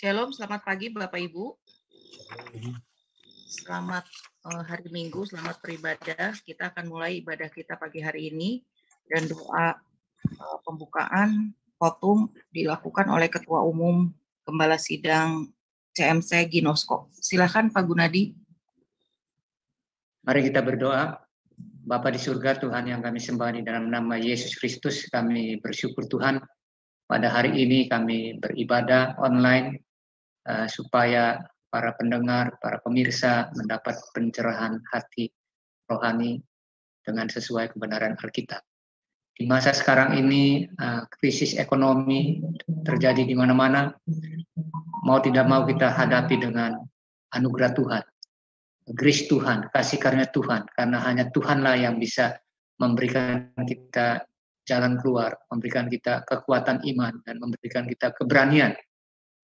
Shalom, selamat pagi Bapak Ibu. Selamat hari Minggu, selamat beribadah. Kita akan mulai ibadah kita pagi hari ini dan doa pembukaan khotum dilakukan oleh Ketua Umum Gembala Sidang CMC Ginosko. Silakan Pak Gunadi. Mari kita berdoa. Bapa di surga, Tuhan yang kami sembah di dalam nama Yesus Kristus, kami bersyukur Tuhan pada hari ini kami beribadah online supaya para pendengar, para pemirsa mendapat pencerahan hati rohani dengan sesuai kebenaran Alkitab. Di masa sekarang ini krisis ekonomi terjadi di mana-mana, mau tidak mau kita hadapi dengan anugerah Tuhan, grace Tuhan, kasih karunia Tuhan, karena hanya Tuhanlah yang bisa memberikan kita jalan keluar, memberikan kita kekuatan iman, dan memberikan kita keberanian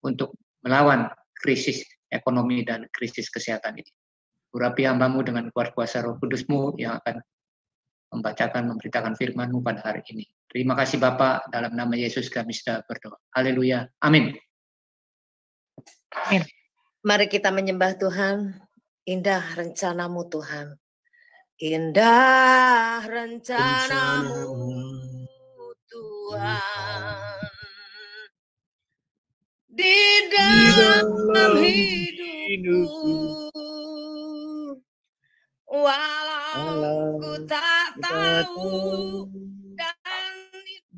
untuk melawan krisis ekonomi dan krisis kesehatan ini. Urapi hamba-Mu dengan kuat kuasa Roh Kudus-Mu yang akan membacakan, memberitakan firman-Mu pada hari ini. Terima kasih Bapa, dalam nama Yesus kami sudah berdoa. Haleluya. Amin. Amin. Mari kita menyembah Tuhan. Indah rencana-Mu Tuhan. Indah rencana-Mu Tuhan. Di dalam hidupku, walau ku tak tahu dan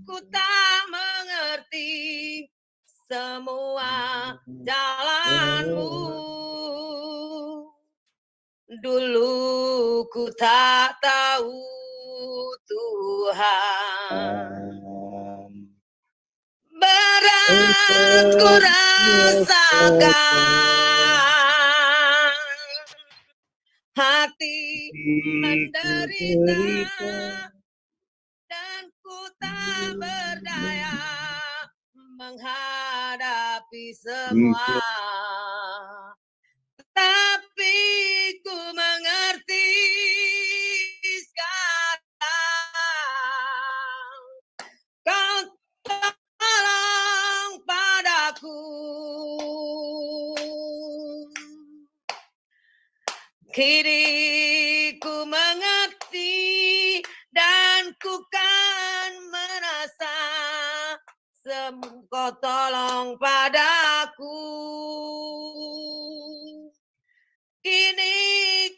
ku tak mengerti semua jalan-Mu. Dulu ku tak tahu Tuhan, berat ku rasakan, hati menderita, dan ku tak berdaya menghadapi semua. Tapi ku mengerti sekarang, Kau tolong padaku. Kini ku mengerti dan ku kan merasa Kau tolong padaku. Kini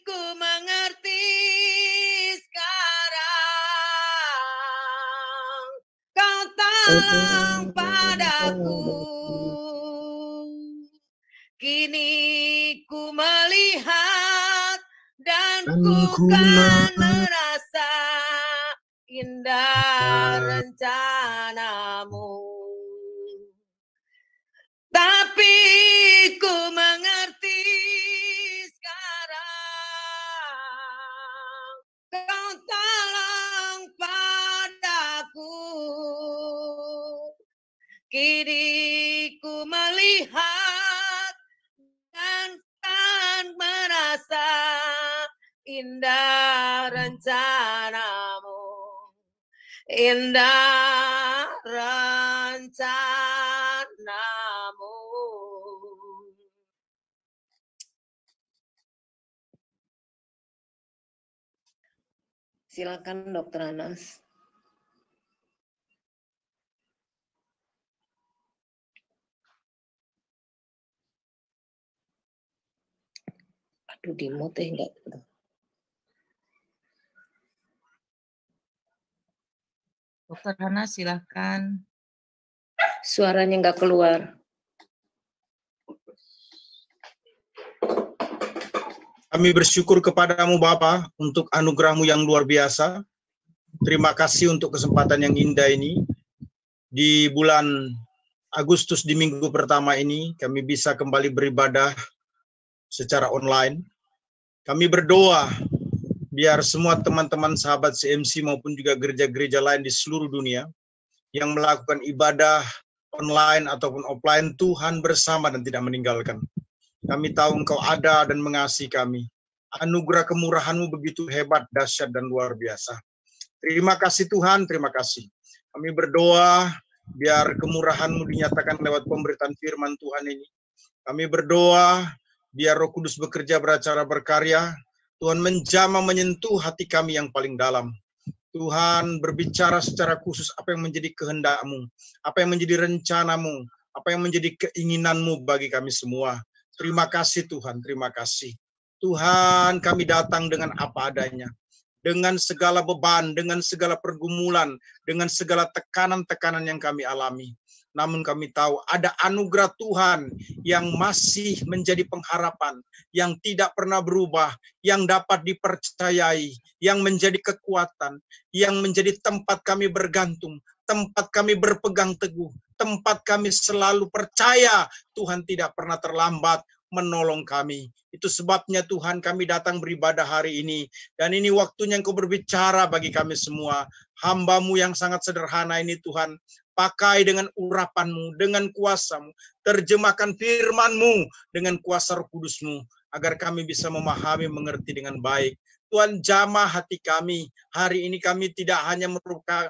ku mengerti sekarang, Kau tolong padaku. Kini ku melihat dan ku kan merasa indah rencana-Mu. Tapi ku mengerti sekarang, Kau tolong padaku. Kini ku melihat dan kan merasa indah rencana-Mu. Indah rencana-Mu. Silakan Dokter Anas. Aduh, di mute enggak? Dokter Hana, silakan. Suaranya enggak keluar. Kami bersyukur kepadamu Bapa untuk anugerah-Mu yang luar biasa. Terima kasih untuk kesempatan yang indah ini. Di bulan Agustus di minggu pertama ini, kami bisa kembali beribadah secara online. Kami berdoa biar semua teman-teman sahabat CMC maupun juga gereja-gereja lain di seluruh dunia yang melakukan ibadah online ataupun offline, Tuhan bersama dan tidak meninggalkan. Kami tahu Engkau ada dan mengasihi kami. Anugerah kemurahan-Mu begitu hebat, dahsyat, dan luar biasa. Terima kasih Tuhan, terima kasih. Kami berdoa biar kemurahan-Mu dinyatakan lewat pemberitaan firman Tuhan ini. Kami berdoa, biar Roh Kudus bekerja beracara berkarya, Tuhan menjamah menyentuh hati kami yang paling dalam. Tuhan berbicara secara khusus apa yang menjadi kehendak-Mu, apa yang menjadi rencana-Mu, apa yang menjadi keinginan-Mu bagi kami semua. Terima kasih Tuhan, terima kasih. Tuhan, kami datang dengan apa adanya. Dengan segala beban, dengan segala pergumulan, dengan segala tekanan-tekanan yang kami alami. Namun kami tahu ada anugerah Tuhan yang masih menjadi pengharapan, yang tidak pernah berubah, yang dapat dipercayai, yang menjadi kekuatan, yang menjadi tempat kami bergantung, tempat kami berpegang teguh, tempat kami selalu percaya Tuhan tidak pernah terlambat menolong kami. Itu sebabnya Tuhan kami datang beribadah hari ini. Dan ini waktunya Engkau berbicara bagi kami semua. Hamba-Mu yang sangat sederhana ini Tuhan, pakai dengan urapan-Mu, dengan kuasa-Mu. Terjemahkan firman-Mu dengan kuasa Roh Kudus-Mu, agar kami bisa memahami, mengerti dengan baik. Tuhan, jamah hati kami. Hari ini kami tidak hanya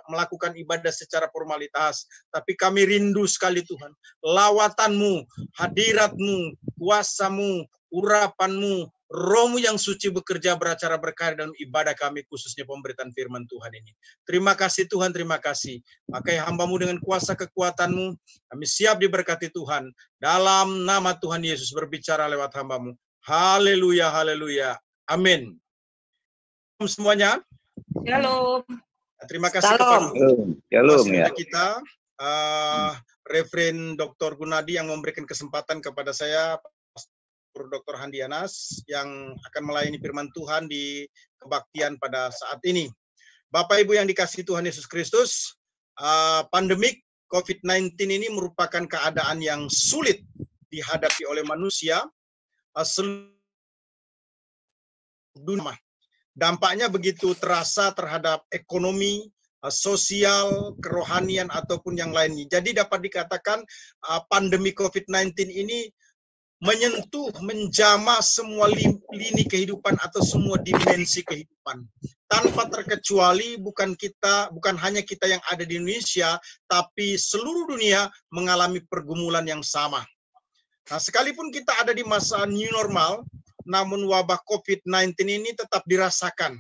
melakukan ibadah secara formalitas, tapi kami rindu sekali Tuhan. Lawatan-Mu, hadirat-Mu, kuasa-Mu, urapan-Mu, Roh-Mu yang suci bekerja beracara berkarya dalam ibadah kami, khususnya pemberitaan firman Tuhan ini. Terima kasih Tuhan, terima kasih. Pakai hamba-Mu dengan kuasa kekuatan-Mu. Kami siap diberkati Tuhan. Dalam nama Tuhan Yesus berbicara lewat hamba-Mu. Haleluya, haleluya. Amin. Semuanya. Shalom. Terima kasih kepada Shalom ya. kita, Reverend Dr. Gunadi yang memberikan kesempatan kepada saya, Pastor Dr. Handianas, yang akan melayani firman Tuhan di kebaktian pada saat ini. Bapak Ibu yang dikasihi Tuhan Yesus Kristus, pandemik COVID-19 ini merupakan keadaan yang sulit dihadapi oleh manusia seluruh dunia. Dampaknya begitu terasa terhadap ekonomi, sosial, kerohanian, ataupun yang lainnya. Jadi dapat dikatakan pandemi COVID-19 ini menyentuh, menjamah semua lini kehidupan atau semua dimensi kehidupan. Tanpa terkecuali bukan hanya kita yang ada di Indonesia, tapi seluruh dunia mengalami pergumulan yang sama. Nah, sekalipun kita ada di masa new normal, namun wabah COVID-19 ini tetap dirasakan.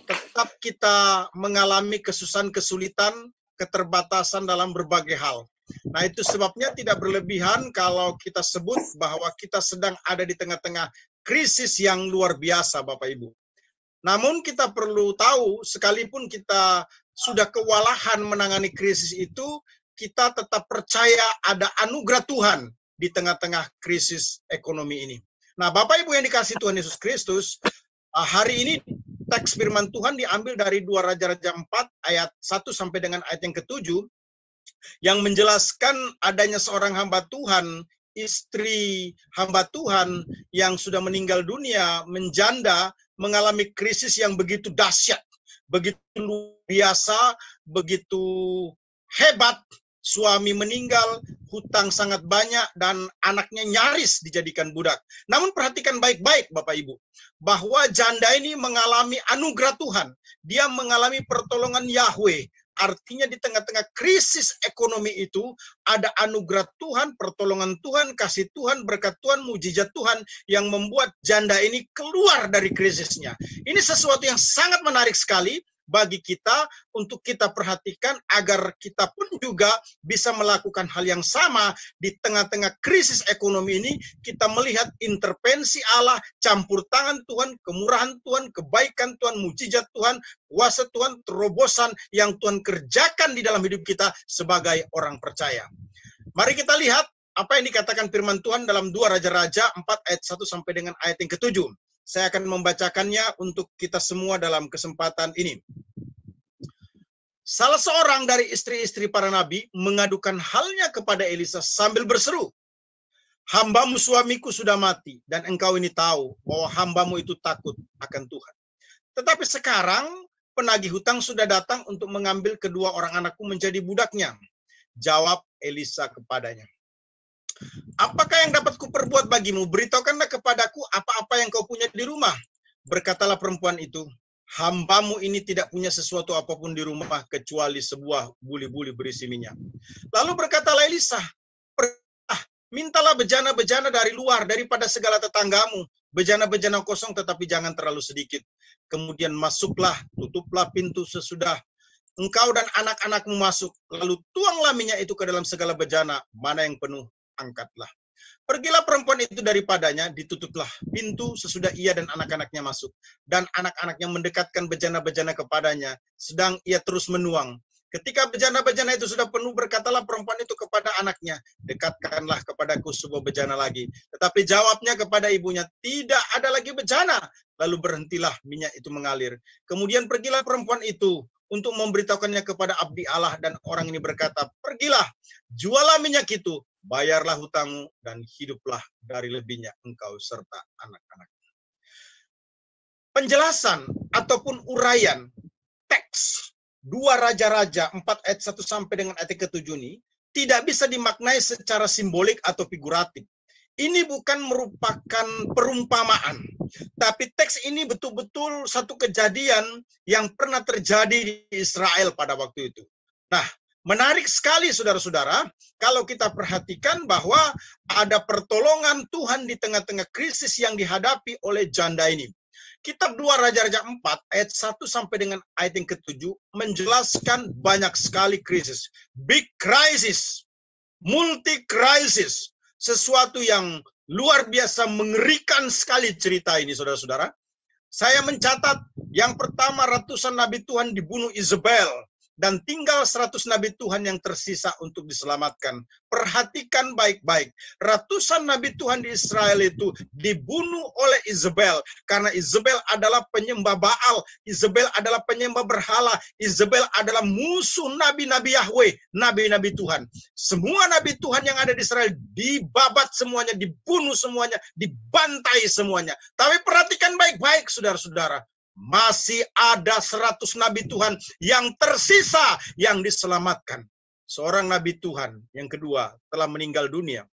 Tetap kita mengalami kesusahan, kesulitan, keterbatasan dalam berbagai hal. Nah, itu sebabnya tidak berlebihan kalau kita sebut bahwa kita sedang ada di tengah-tengah krisis yang luar biasa, Bapak Ibu. Namun kita perlu tahu, sekalipun kita sudah kewalahan menangani krisis itu, kita tetap percaya ada anugerah Tuhan di tengah-tengah krisis ekonomi ini. Nah, Bapak Ibu yang dikasihi Tuhan Yesus Kristus, hari ini teks firman Tuhan diambil dari 2 Raja-Raja 4 ayat 1 sampai dengan ayat yang ke-7, yang menjelaskan adanya seorang hamba Tuhan, istri hamba Tuhan yang sudah meninggal dunia, menjanda, mengalami krisis yang begitu dahsyat, begitu luar biasa, begitu hebat. Suami meninggal, hutang sangat banyak, dan anaknya nyaris dijadikan budak. Namun perhatikan baik-baik Bapak Ibu, bahwa janda ini mengalami anugerah Tuhan. Dia mengalami pertolongan Yahweh. Artinya di tengah-tengah krisis ekonomi itu, ada anugerah Tuhan, pertolongan Tuhan, kasih Tuhan, berkat Tuhan, mujizat Tuhan, yang membuat janda ini keluar dari krisisnya. Ini sesuatu yang sangat menarik sekali bagi kita untuk kita perhatikan, agar kita pun juga bisa melakukan hal yang sama di tengah-tengah krisis ekonomi ini. Kita melihat intervensi Allah, campur tangan Tuhan, kemurahan Tuhan, kebaikan Tuhan, mujizat Tuhan, kuasa Tuhan, terobosan yang Tuhan kerjakan di dalam hidup kita sebagai orang percaya. Mari kita lihat apa yang dikatakan firman Tuhan dalam 2 Raja-Raja 4 ayat 1 sampai dengan ayat yang ke-7. Saya akan membacakannya untuk kita semua dalam kesempatan ini. Salah seorang dari istri-istri para nabi mengadukan halnya kepada Elisa sambil berseru, "Hambamu suamiku sudah mati, dan engkau ini tahu bahwa hambamu itu takut akan Tuhan. Tetapi sekarang penagih hutang sudah datang untuk mengambil kedua orang anakku menjadi budaknya." Jawab Elisa kepadanya, "Apakah yang dapat kuperbuat bagimu? Beritahukanlah kepadaku apa-apa yang kau punya di rumah." Berkatalah perempuan itu, "Hambamu ini tidak punya sesuatu apapun di rumah kecuali sebuah buli-buli berisi minyak." Lalu berkatalah Elisa, Mintalah bejana-bejana dari luar, daripada segala tetanggamu. Bejana-bejana kosong tetapi jangan terlalu sedikit. Kemudian masuklah, tutuplah pintu sesudah engkau dan anak-anakmu masuk. Lalu tuanglah minyak itu ke dalam segala bejana. Mana yang penuh, angkatlah. Pergilah perempuan itu daripadanya, ditutuplah pintu sesudah ia dan anak-anaknya masuk. Dan anak-anaknya mendekatkan bejana-bejana kepadanya, sedang ia terus menuang. Ketika bejana-bejana itu sudah penuh, berkatalah perempuan itu kepada anaknya, dekatkanlah kepadaku sebuah bejana lagi. Tetapi jawabnya kepada ibunya, tidak ada lagi bejana. Lalu berhentilah minyak itu mengalir. Kemudian pergilah perempuan itu untuk memberitahukannya kepada abdi Allah, dan orang ini berkata, pergilah, jualah minyak itu, bayarlah hutangmu, dan hiduplah dari lebihnya engkau serta anak-anak. Penjelasan ataupun uraian teks 2 Raja-Raja 4 ayat 1 sampai dengan ayat ke-7 ini tidak bisa dimaknai secara simbolik atau figuratif. Ini bukan merupakan perumpamaan, tapi teks ini betul-betul satu kejadian yang pernah terjadi di Israel pada waktu itu. Nah, menarik sekali saudara-saudara, kalau kita perhatikan bahwa ada pertolongan Tuhan di tengah-tengah krisis yang dihadapi oleh janda ini. Kitab 2 Raja-Raja 4 ayat 1 sampai dengan ayat yang ke-7 menjelaskan banyak sekali krisis. Big crisis, multi crisis, sesuatu yang luar biasa mengerikan sekali cerita ini saudara-saudara. Saya mencatat yang pertama, ratusan nabi Tuhan dibunuh Isabel. Dan tinggal 100 nabi Tuhan yang tersisa untuk diselamatkan. Perhatikan baik-baik. Ratusan nabi Tuhan di Israel itu dibunuh oleh Isabel. Karena Isabel adalah penyembah Baal. Isabel adalah penyembah berhala. Isabel adalah musuh nabi-nabi Yahweh. Nabi-nabi Tuhan. Semua nabi Tuhan yang ada di Israel dibabat semuanya. Dibunuh semuanya. Dibantai semuanya. Tapi perhatikan baik-baik saudara-saudara. Masih ada 100 nabi Tuhan yang tersisa yang diselamatkan. Seorang nabi Tuhan yang kedua telah meninggal dunia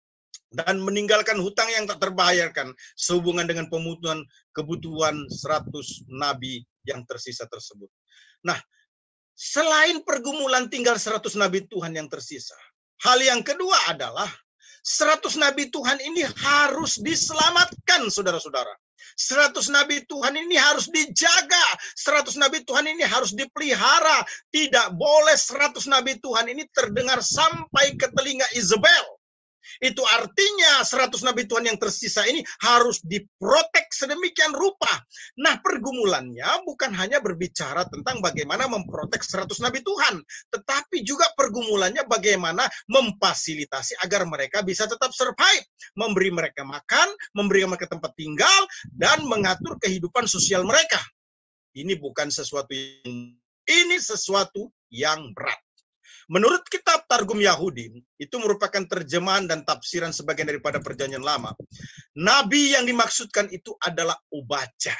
dan meninggalkan hutang yang tak terbayarkan sehubungan dengan pemenuhan kebutuhan 100 nabi yang tersisa tersebut. Nah, selain pergumulan tinggal 100 nabi Tuhan yang tersisa, hal yang kedua adalah 100 nabi Tuhan ini harus diselamatkan, saudara-saudara. 100 nabi Tuhan ini harus dijaga. 100 nabi Tuhan ini harus dipelihara. Tidak boleh 100 nabi Tuhan ini terdengar sampai ke telinga Isabel. Itu artinya 100 nabi Tuhan yang tersisa ini harus diprotek sedemikian rupa. Nah, pergumulannya bukan hanya berbicara tentang bagaimana memprotek 100 nabi Tuhan, tetapi juga pergumulannya bagaimana memfasilitasi agar mereka bisa tetap survive, memberi mereka makan, memberi mereka tempat tinggal, dan mengatur kehidupan sosial mereka. Ini bukan sesuatu yang berat. Menurut kitab Targum Yahudi, itu merupakan terjemahan dan tafsiran sebagian daripada Perjanjian Lama. Nabi yang dimaksudkan itu adalah Obadja.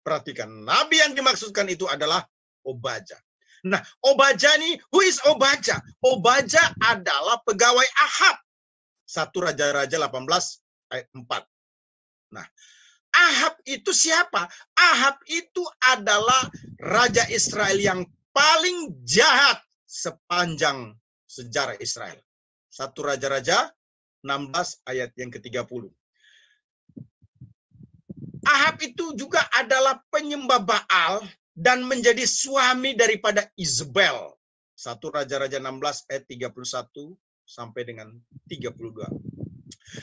Perhatikan, nabi yang dimaksudkan itu adalah Obadja. Nah, Obadja ini, who is Obadja? Obadja adalah pegawai Ahab. 1 Raja-Raja 18 ayat 4. Nah, Ahab itu siapa? Ahab itu adalah Raja Israel yang paling jahat sepanjang sejarah Israel. 1 Raja-Raja 16 ayat yang ke-30. Ahab itu juga adalah penyembah Baal dan menjadi suami daripada Isabel. 1 Raja-Raja 16 ayat 31 sampai dengan 32.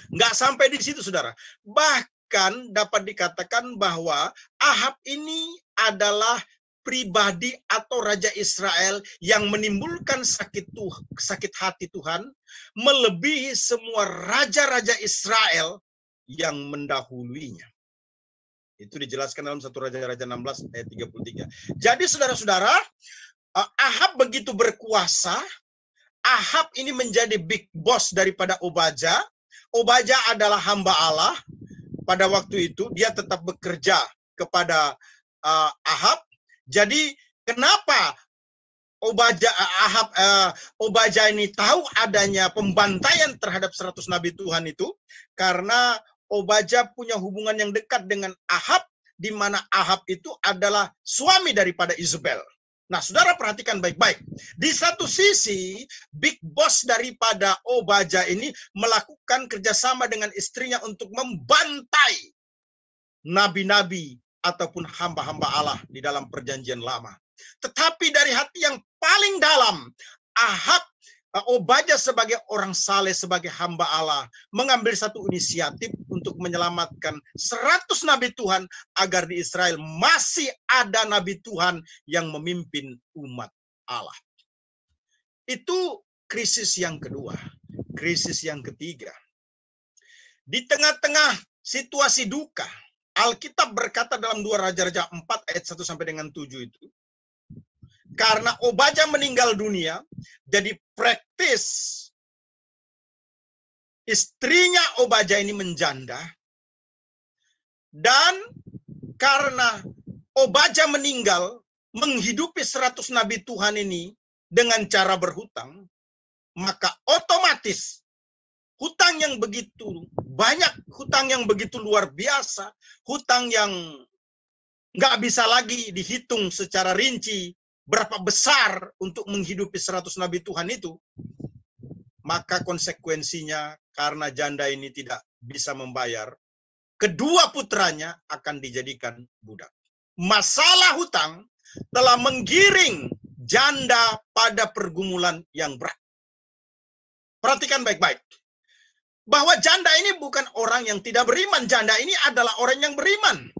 Nggak sampai di situ, saudara. Bahkan dapat dikatakan bahwa Ahab ini adalah pribadi atau Raja Israel yang menimbulkan sakit hati Tuhan melebihi semua raja-raja Israel yang mendahuluinya. Itu dijelaskan dalam 1 Raja-Raja 16 ayat 33. Jadi saudara-saudara, Ahab begitu berkuasa. Ahab ini menjadi big boss daripada Obadja. Obadja adalah hamba Allah. Pada waktu itu dia tetap bekerja kepada Ahab. Jadi kenapa Obadja ini tahu adanya pembantaian terhadap 100 nabi Tuhan itu? Karena Obadja punya hubungan yang dekat dengan Ahab, di mana Ahab itu adalah suami daripada Isabel. Nah, saudara perhatikan baik-baik. Di satu sisi, big boss daripada Obadja ini melakukan kerjasama dengan istrinya untuk membantai nabi-nabi ataupun hamba-hamba Allah di dalam perjanjian lama. Tetapi dari hati yang paling dalam, Ahab, Obadja sebagai orang saleh, sebagai hamba Allah, mengambil satu inisiatif untuk menyelamatkan 100 nabi Tuhan agar di Israel masih ada nabi Tuhan yang memimpin umat Allah. Itu krisis yang kedua. Krisis yang ketiga. Di tengah-tengah situasi duka, Alkitab berkata dalam 2 Raja-Raja 4 ayat 1 sampai dengan 7 itu, karena Obadja meninggal dunia, jadi praktis istrinya Obadja ini menjanda, dan karena Obadja meninggal menghidupi 100 nabi Tuhan ini dengan cara berhutang, maka otomatis hutang yang begitu banyak, hutang yang begitu luar biasa, hutang yang nggak bisa lagi dihitung secara rinci berapa besar untuk menghidupi 100 nabi Tuhan itu, maka konsekuensinya karena janda ini tidak bisa membayar, kedua putranya akan dijadikan budak. Masalah hutang telah menggiring janda pada pergumulan yang berat. Perhatikan baik-baik, bahwa janda ini bukan orang yang tidak beriman, janda ini adalah orang yang beriman.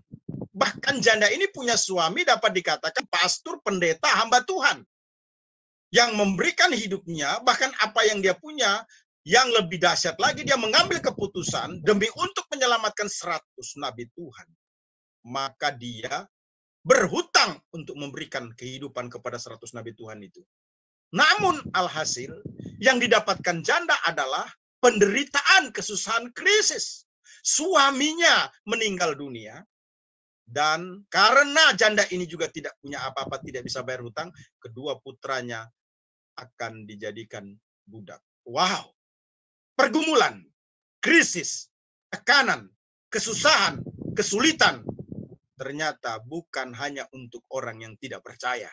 Bahkan janda ini punya suami dapat dikatakan pastor, pendeta, hamba Tuhan. Yang memberikan hidupnya, bahkan apa yang dia punya, yang lebih dahsyat lagi, dia mengambil keputusan demi untuk menyelamatkan 100 nabi Tuhan. Maka dia berhutang untuk memberikan kehidupan kepada 100 nabi Tuhan itu. Namun alhasil, yang didapatkan janda adalah penderitaan, kesusahan, krisis. Suaminya meninggal dunia, dan karena janda ini juga tidak punya apa-apa, tidak bisa bayar hutang, kedua putranya akan dijadikan budak. Wow. Pergumulan, krisis, tekanan, kesusahan, kesulitan, ternyata bukan hanya untuk orang yang tidak percaya.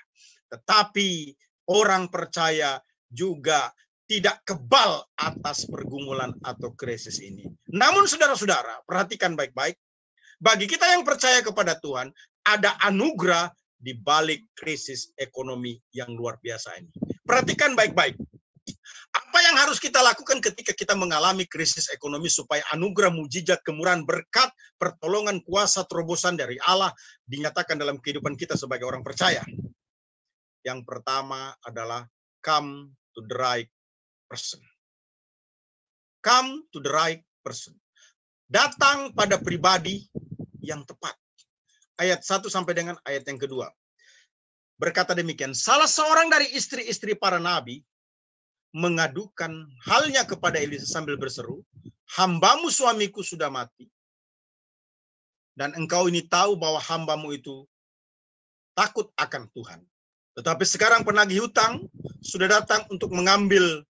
Tetapi orang percaya juga tidak kebal atas pergumulan atau krisis ini. Namun saudara-saudara, perhatikan baik-baik. Bagi kita yang percaya kepada Tuhan, ada anugerah di balik krisis ekonomi yang luar biasa ini. Perhatikan baik-baik. Apa yang harus kita lakukan ketika kita mengalami krisis ekonomi supaya anugerah, mujizat, kemurahan, berkat, pertolongan, kuasa, terobosan dari Allah dinyatakan dalam kehidupan kita sebagai orang percaya? Yang pertama adalah come to the right person. Come to the right person. Datang pada pribadi yang tepat. Ayat 1 sampai dengan ayat yang kedua. Berkata demikian, salah seorang dari istri-istri para nabi mengadukan halnya kepada Elisa sambil berseru, hambamu suamiku sudah mati. Dan engkau ini tahu bahwa hambamu itu takut akan Tuhan. Tetapi sekarang penagih hutang sudah datang untuk mengambil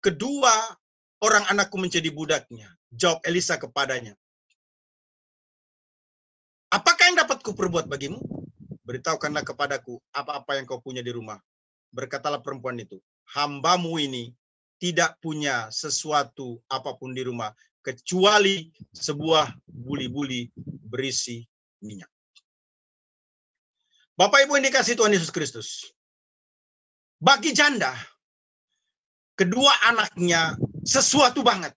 kedua orang anakku menjadi budaknya. Jawab Elisa kepadanya, apakah yang dapat kuperbuat bagimu? Beritahukanlah kepadaku apa-apa yang kau punya di rumah. Berkatalah perempuan itu, hambamu ini tidak punya sesuatu apapun di rumah, kecuali sebuah buli-buli berisi minyak. Bapak Ibu yang dikasihi Tuhan Yesus Kristus, bagi janda, kedua anaknya sesuatu banget.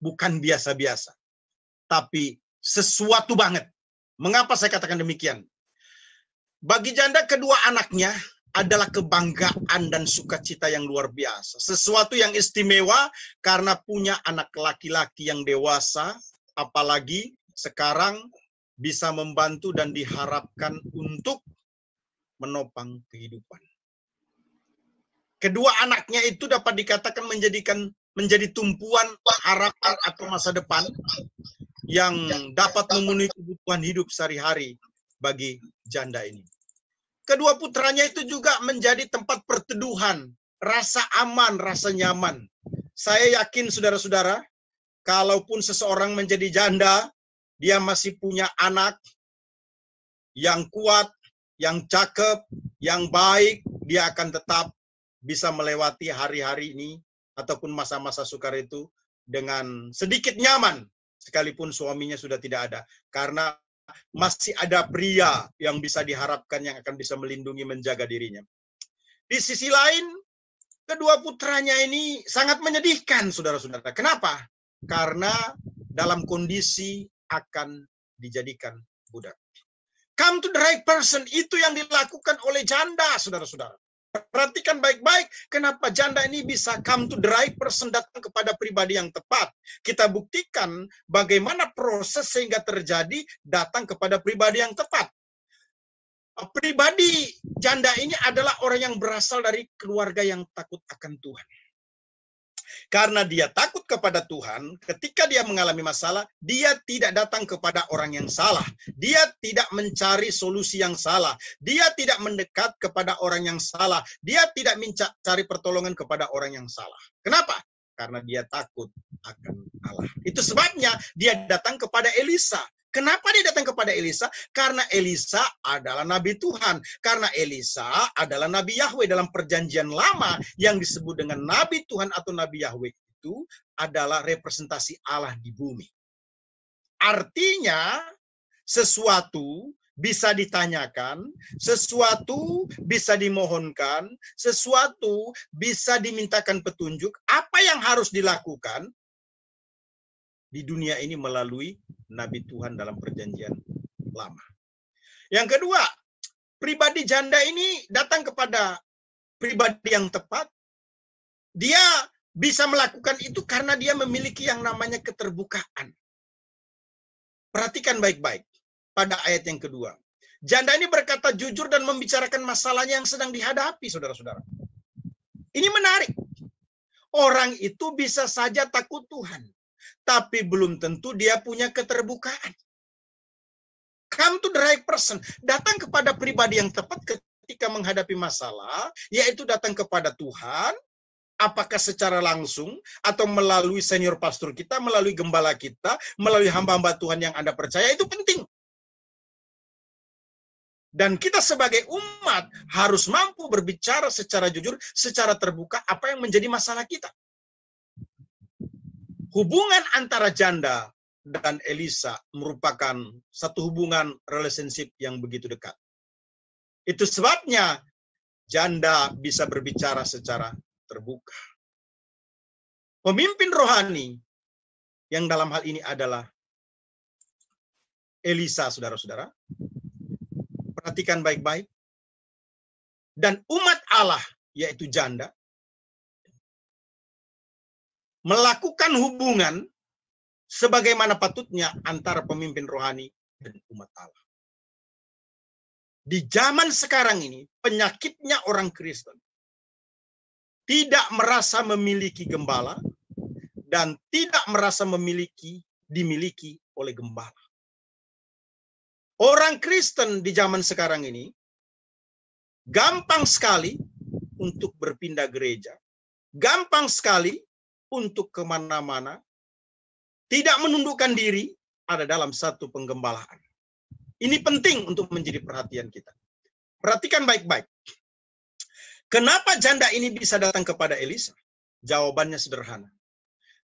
Bukan biasa-biasa, tapi sesuatu banget. Mengapa saya katakan demikian? Bagi janda, kedua anaknya adalah kebanggaan dan sukacita yang luar biasa. Sesuatu yang istimewa karena punya anak laki-laki yang dewasa, apalagi sekarang bisa membantu dan diharapkan untuk menopang kehidupan. Kedua anaknya itu dapat dikatakan menjadi tumpuan harapan atau masa depan yang dapat memenuhi kebutuhan hidup sehari-hari bagi janda ini. Kedua putranya itu juga menjadi tempat perteduhan, rasa aman, rasa nyaman. Saya yakin saudara-saudara, kalaupun seseorang menjadi janda, dia masih punya anak yang kuat, yang cakep, yang baik, dia akan tetap bisa melewati hari-hari ini ataupun masa-masa sukar itu dengan sedikit nyaman, sekalipun suaminya sudah tidak ada. Karena masih ada pria yang bisa diharapkan yang akan bisa melindungi, menjaga dirinya. Di sisi lain, kedua putranya ini sangat menyedihkan, saudara-saudara. Kenapa? Karena dalam kondisi akan dijadikan budak. Come to the right person, itu yang dilakukan oleh janda, saudara-saudara. Perhatikan baik-baik, kenapa janda ini bisa come to the right person, datang kepada pribadi yang tepat. Kita buktikan bagaimana proses sehingga terjadi datang kepada pribadi yang tepat. Pribadi janda ini adalah orang yang berasal dari keluarga yang takut akan Tuhan. Karena dia takut kepada Tuhan, ketika dia mengalami masalah, dia tidak datang kepada orang yang salah. Dia tidak mencari solusi yang salah. Dia tidak mendekat kepada orang yang salah. Dia tidak mencari pertolongan kepada orang yang salah. Kenapa? Karena dia takut akan Allah. Itu sebabnya dia datang kepada Elisa. Kenapa dia datang kepada Elisa? Karena Elisa adalah nabi Tuhan. Karena Elisa adalah nabi Yahweh dalam perjanjian lama yang disebut dengan nabi Tuhan atau nabi Yahweh itu adalah representasi Allah di bumi. Artinya sesuatu bisa ditanyakan, sesuatu bisa dimohonkan, sesuatu bisa dimintakan petunjuk, apa yang harus dilakukan di dunia ini melalui nabi Tuhan dalam perjanjian lama. Yang kedua, pribadi janda ini datang kepada pribadi yang tepat. Dia bisa melakukan itu karena dia memiliki yang namanya keterbukaan. Perhatikan baik-baik pada ayat yang kedua. Janda ini berkata jujur dan membicarakan masalahnya yang sedang dihadapi, saudara-saudara. Ini menarik. Orang itu bisa saja takut Tuhan, tapi belum tentu dia punya keterbukaan. Come to the right person. Datang kepada pribadi yang tepat ketika menghadapi masalah, yaitu datang kepada Tuhan, apakah secara langsung atau melalui senior pastor kita, melalui gembala kita, melalui hamba-hamba Tuhan yang Anda percaya, itu penting. Dan kita sebagai umat harus mampu berbicara secara jujur, secara terbuka apa yang menjadi masalah kita. Hubungan antara janda dan Elisa merupakan satu hubungan relationship yang begitu dekat. Itu sebabnya janda bisa berbicara secara terbuka. Pemimpin rohani yang dalam hal ini adalah Elisa, saudara-saudara. Perhatikan baik-baik. Dan umat Allah, yaitu janda, melakukan hubungan sebagaimana patutnya antara pemimpin rohani dan umat Allah. Di zaman sekarang ini, penyakitnya orang Kristen tidak merasa memiliki gembala dan tidak merasa dimiliki oleh gembala. Orang Kristen di zaman sekarang ini gampang sekali untuk berpindah gereja, gampang sekali untuk kemana-mana, tidak menundukkan diri ada dalam satu penggembalaan. Ini penting untuk menjadi perhatian kita. Perhatikan baik-baik. Kenapa janda ini bisa datang kepada Elisa? Jawabannya sederhana.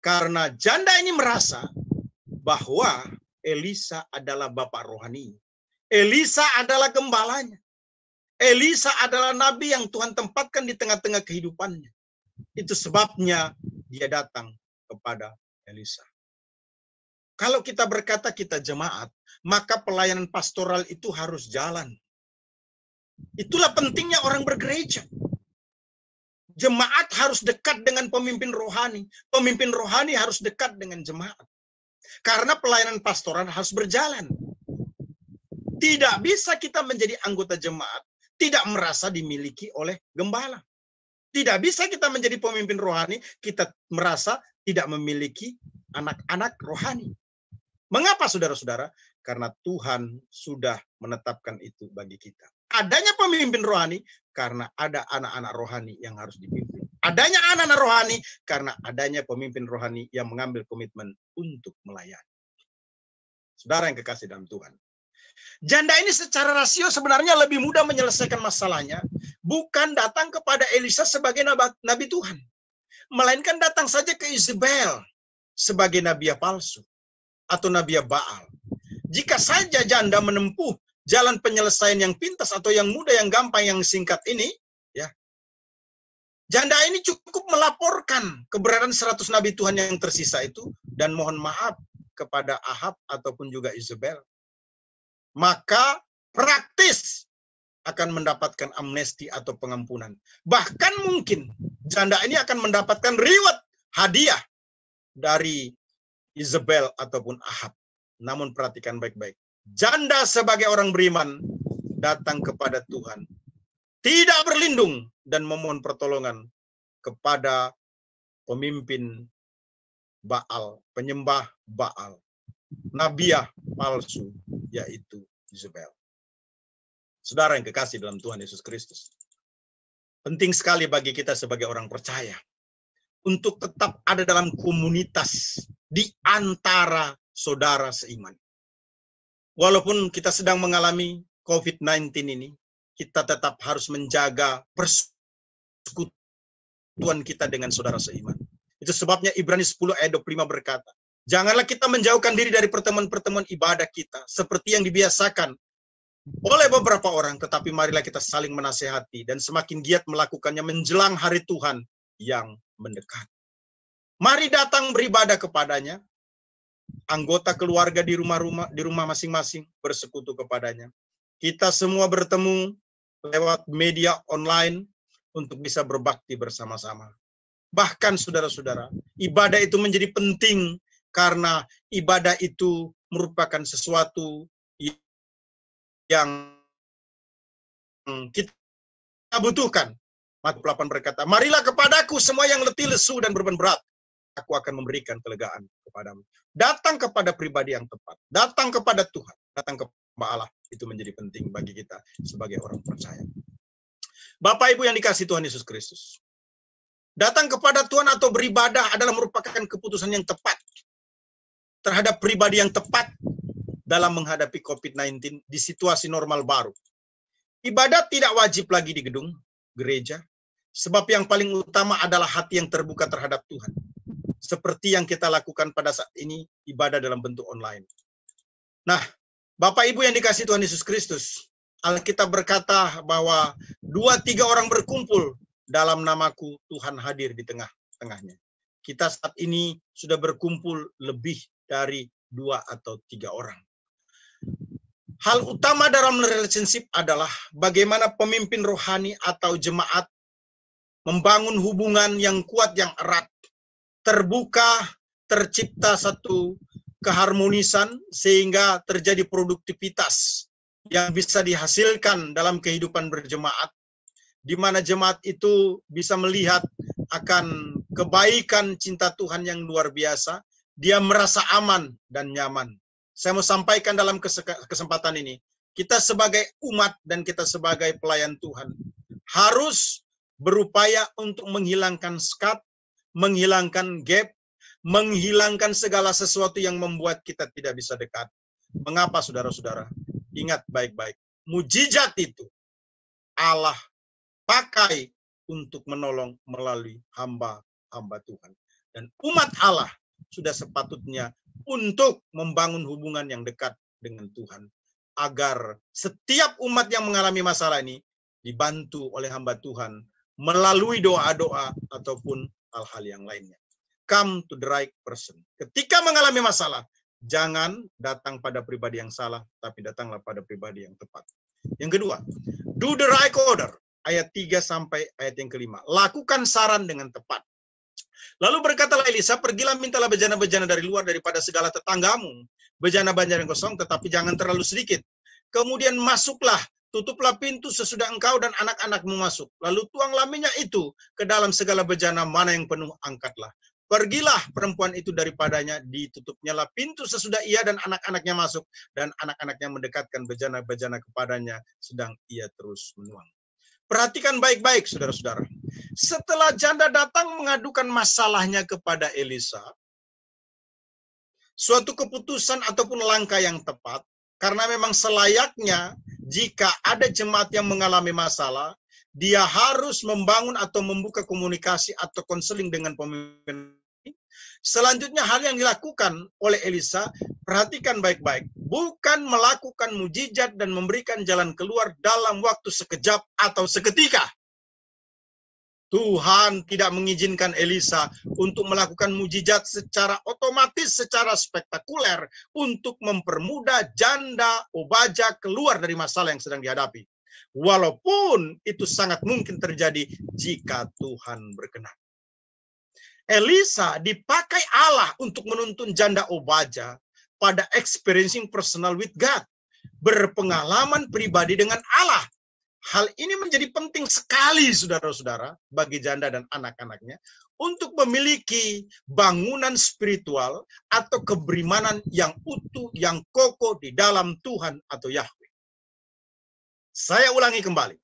Karena janda ini merasa bahwa Elisa adalah bapak rohani. Elisa adalah gembalanya. Elisa adalah nabi yang Tuhan tempatkan di tengah-tengah kehidupannya. Itu sebabnya dia datang kepada Elisa. Kalau kita berkata kita jemaat, maka pelayanan pastoral itu harus jalan. Itulah pentingnya orang bergereja. Jemaat harus dekat dengan pemimpin rohani. Pemimpin rohani harus dekat dengan jemaat. Karena pelayanan pastoral harus berjalan. Tidak bisa kita menjadi anggota jemaat tidak merasa dimiliki oleh gembala. Tidak bisa kita menjadi pemimpin rohani kita merasa tidak memiliki anak-anak rohani. Mengapa saudara-saudara? Karena Tuhan sudah menetapkan itu bagi kita. Adanya pemimpin rohani karena ada anak-anak rohani yang harus dipimpin. Adanya anak-anak rohani karena adanya pemimpin rohani yang mengambil komitmen untuk melayani. Saudara yang kekasih dalam Tuhan. Janda ini secara rasio sebenarnya lebih mudah menyelesaikan masalahnya, bukan datang kepada Elisa sebagai nabi Tuhan, melainkan datang saja ke Isabel sebagai nabi palsu atau nabi Baal. Jika saja janda menempuh jalan penyelesaian yang pintas atau yang mudah, yang gampang, yang singkat ini, ya, janda ini cukup melaporkan keberadaan 100 nabi Tuhan yang tersisa itu dan mohon maaf kepada Ahab ataupun juga Isabel. Maka praktis akan mendapatkan amnesti atau pengampunan. Bahkan mungkin janda ini akan mendapatkan reward, hadiah dari Isabel ataupun Ahab. Namun perhatikan baik-baik. Janda sebagai orang beriman datang kepada Tuhan, tidak berlindung dan memohon pertolongan kepada pemimpin Baal, penyembah Baal, nabiah palsu, yaitu Isabel. Saudara yang kekasih dalam Tuhan Yesus Kristus, penting sekali bagi kita sebagai orang percaya untuk tetap ada dalam komunitas di antara saudara seiman. Walaupun kita sedang mengalami COVID-19 ini, kita tetap harus menjaga persekutuan kita dengan saudara seiman. Itu sebabnya Ibrani 10 ayat 25 berkata, janganlah kita menjauhkan diri dari pertemuan-pertemuan ibadah kita, seperti yang dibiasakan oleh beberapa orang, tetapi marilah kita saling menasehati dan semakin giat melakukannya menjelang hari Tuhan yang mendekat. Mari datang beribadah kepadanya, anggota keluarga di rumah masing-masing bersekutu kepadanya. Kita semua bertemu lewat media online untuk bisa berbakti bersama-sama. Bahkan saudara-saudara, ibadah itu menjadi penting karena ibadah itu merupakan sesuatu yang kita butuhkan. Matius 8 berkata, marilah kepadaku semua yang letih, lesu, dan beban berat. Aku akan memberikan kelegaan kepadamu. Datang kepada pribadi yang tepat. Datang kepada Tuhan. Datang kepada Allah. Itu menjadi penting bagi kita sebagai orang percaya. Bapak Ibu yang dikasihi Tuhan Yesus Kristus. Datang kepada Tuhan atau beribadah adalah merupakan keputusan yang tepat terhadap pribadi yang tepat dalam menghadapi COVID-19 di situasi normal baru. Ibadat tidak wajib lagi di gedung gereja, sebab yang paling utama adalah hati yang terbuka terhadap Tuhan. Seperti yang kita lakukan pada saat ini, ibadah dalam bentuk online. Nah, Bapak Ibu yang dikasihi Tuhan Yesus Kristus, Alkitab berkata bahwa 2-3 orang berkumpul dalam namaku, Tuhan hadir di tengah-tengahnya. Kita saat ini sudah berkumpul lebih dari 2 atau 3 orang. Hal utama dalam relationship adalah bagaimana pemimpin rohani atau jemaat membangun hubungan yang kuat, yang erat, terbuka, tercipta satu keharmonisan sehingga terjadi produktivitas yang bisa dihasilkan dalam kehidupan berjemaat, di mana jemaat itu bisa melihat akan kebaikan cinta Tuhan yang luar biasa, dia merasa aman dan nyaman. Saya mau sampaikan dalam kesempatan ini, kita sebagai umat dan kita sebagai pelayan Tuhan harus berupaya untuk menghilangkan skat, menghilangkan gap, menghilangkan segala sesuatu yang membuat kita tidak bisa dekat. Mengapa saudara-saudara? Ingat baik-baik, mujizat itu Allah pakai untuk menolong melalui hamba-hamba Tuhan. Dan umat Allah sudah sepatutnya untuk membangun hubungan yang dekat dengan Tuhan. Agar setiap umat yang mengalami masalah ini dibantu oleh hamba Tuhan melalui doa-doa ataupun hal-hal yang lainnya. Come to the right person. Ketika mengalami masalah, jangan datang pada pribadi yang salah, tapi datanglah pada pribadi yang tepat. Yang kedua, do the right order. Ayat 3 sampai ayat yang kelima. Lakukan saran dengan tepat. Lalu berkatalah Elisa, pergilah mintalah bejana-bejana dari luar daripada segala tetanggamu. Bejana-bejana yang kosong, tetapi jangan terlalu sedikit. Kemudian masuklah, tutuplah pintu sesudah engkau dan anak-anakmu masuk. Lalu tuanglah minyak itu ke dalam segala bejana, mana yang penuh, angkatlah. Pergilah perempuan itu daripadanya, ditutupnyalah pintu sesudah ia dan anak-anaknya masuk. Dan anak-anaknya mendekatkan bejana-bejana kepadanya, sedang ia terus menuang. Perhatikan baik-baik, saudara-saudara. Setelah janda datang mengadukan masalahnya kepada Elisa, suatu keputusan ataupun langkah yang tepat Karena memang selayaknya jika ada jemaat yang mengalami masalah, dia harus membangun atau membuka komunikasi atau konseling dengan pemimpin. Selanjutnya hal yang dilakukan oleh Elisa, perhatikan baik-baik, bukan melakukan mujizat dan memberikan jalan keluar dalam waktu sekejap atau seketika. Tuhan tidak mengizinkan Elisa untuk melakukan mujizat secara otomatis, secara spektakuler untuk mempermudah janda Obaja keluar dari masalah yang sedang dihadapi. Walaupun itu sangat mungkin terjadi jika Tuhan berkenan. Elisa dipakai Allah untuk menuntun janda Obaja pada experiencing personal with God, berpengalaman pribadi dengan Allah. Hal ini menjadi penting sekali, saudara-saudara, bagi janda dan anak-anaknya untuk memiliki bangunan spiritual atau keberimanan yang utuh, yang kokoh di dalam Tuhan atau Yahweh. Saya ulangi kembali,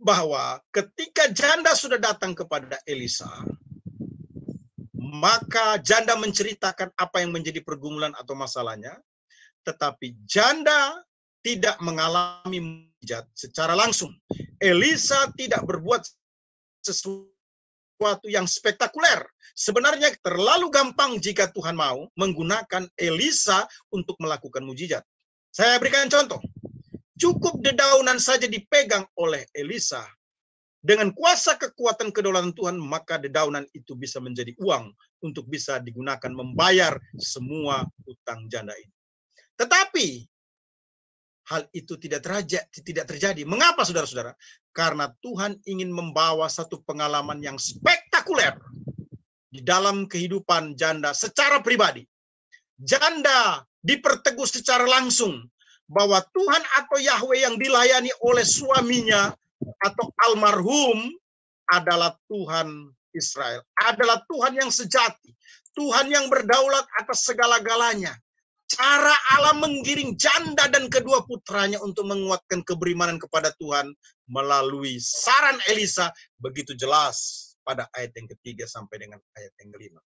bahwa ketika janda sudah datang kepada Elisa, maka janda menceritakan apa yang menjadi pergumulan atau masalahnya, tetapi janda tidak mengalami mujizat secara langsung. Elisa tidak berbuat sesuatu yang spektakuler. Sebenarnya terlalu gampang jika Tuhan mau menggunakan Elisa untuk melakukan mujizat. Saya berikan contoh. Cukup dedaunan saja dipegang oleh Elisa. Dengan kuasa kekuatan kedaulatan Tuhan, maka dedaunan itu bisa menjadi uang untuk bisa digunakan membayar semua utang janda ini. Tetapi hal itu tidak terjadi. Mengapa, saudara-saudara? Karena Tuhan ingin membawa satu pengalaman yang spektakuler di dalam kehidupan janda secara pribadi. Janda diperteguh secara langsung bahwa Tuhan atau Yahweh yang dilayani oleh suaminya atau almarhum adalah Tuhan Israel. Adalah Tuhan yang sejati. Tuhan yang berdaulat atas segala-galanya. Cara Allah menggiring janda dan kedua putranya untuk menguatkan keberimanan kepada Tuhan melalui saran Elisa begitu jelas pada ayat yang ketiga sampai dengan ayat yang kelima.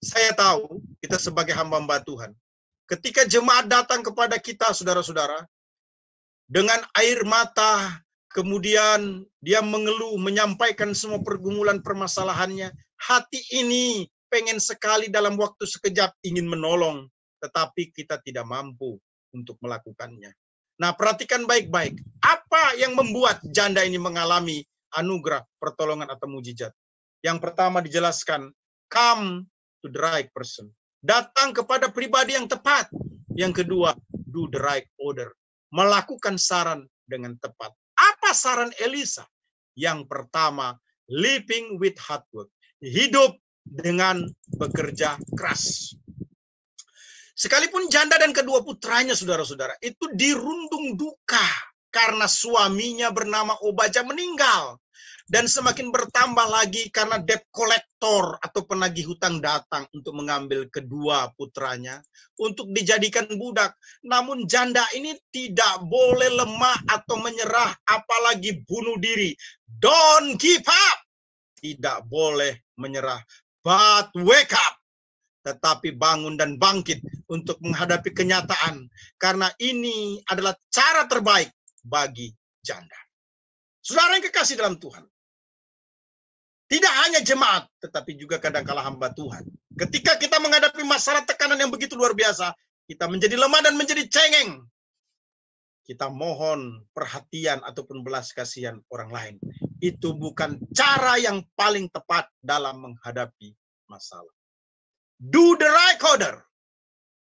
Saya tahu kita sebagai hamba-hamba Tuhan, ketika jemaat datang kepada kita, saudara-saudara, dengan air mata, kemudian dia mengeluh, menyampaikan semua pergumulan permasalahannya, hati ini pengen sekali dalam waktu sekejap ingin menolong, tetapi kita tidak mampu untuk melakukannya. Nah, perhatikan baik-baik. Apa yang membuat janda ini mengalami anugerah, pertolongan, atau mujizat? Yang pertama dijelaskan, come to the right person. Datang kepada pribadi yang tepat. Yang kedua, do the right order. Melakukan saran dengan tepat. Apa saran Elisa? Yang pertama, living with hard work. Hidup dengan bekerja keras. Sekalipun janda dan kedua putranya, saudara-saudara, itu dirundung duka karena suaminya bernama Obaja meninggal. Dan semakin bertambah lagi karena debt collector atau penagih hutang datang untuk mengambil kedua putranya untuk dijadikan budak. Namun janda ini tidak boleh lemah atau menyerah, apalagi bunuh diri. Don't give up. Tidak boleh menyerah. But wake up. Tetapi bangun dan bangkit untuk menghadapi kenyataan. Karena ini adalah cara terbaik bagi janda. Saudara yang kekasih dalam Tuhan. Tidak hanya jemaat, tetapi juga kadang-kala hamba Tuhan. Ketika kita menghadapi masalah tekanan yang begitu luar biasa, kita menjadi lemah dan menjadi cengeng. Kita mohon perhatian ataupun belas kasihan orang lain. Itu bukan cara yang paling tepat dalam menghadapi masalah. Do the right order.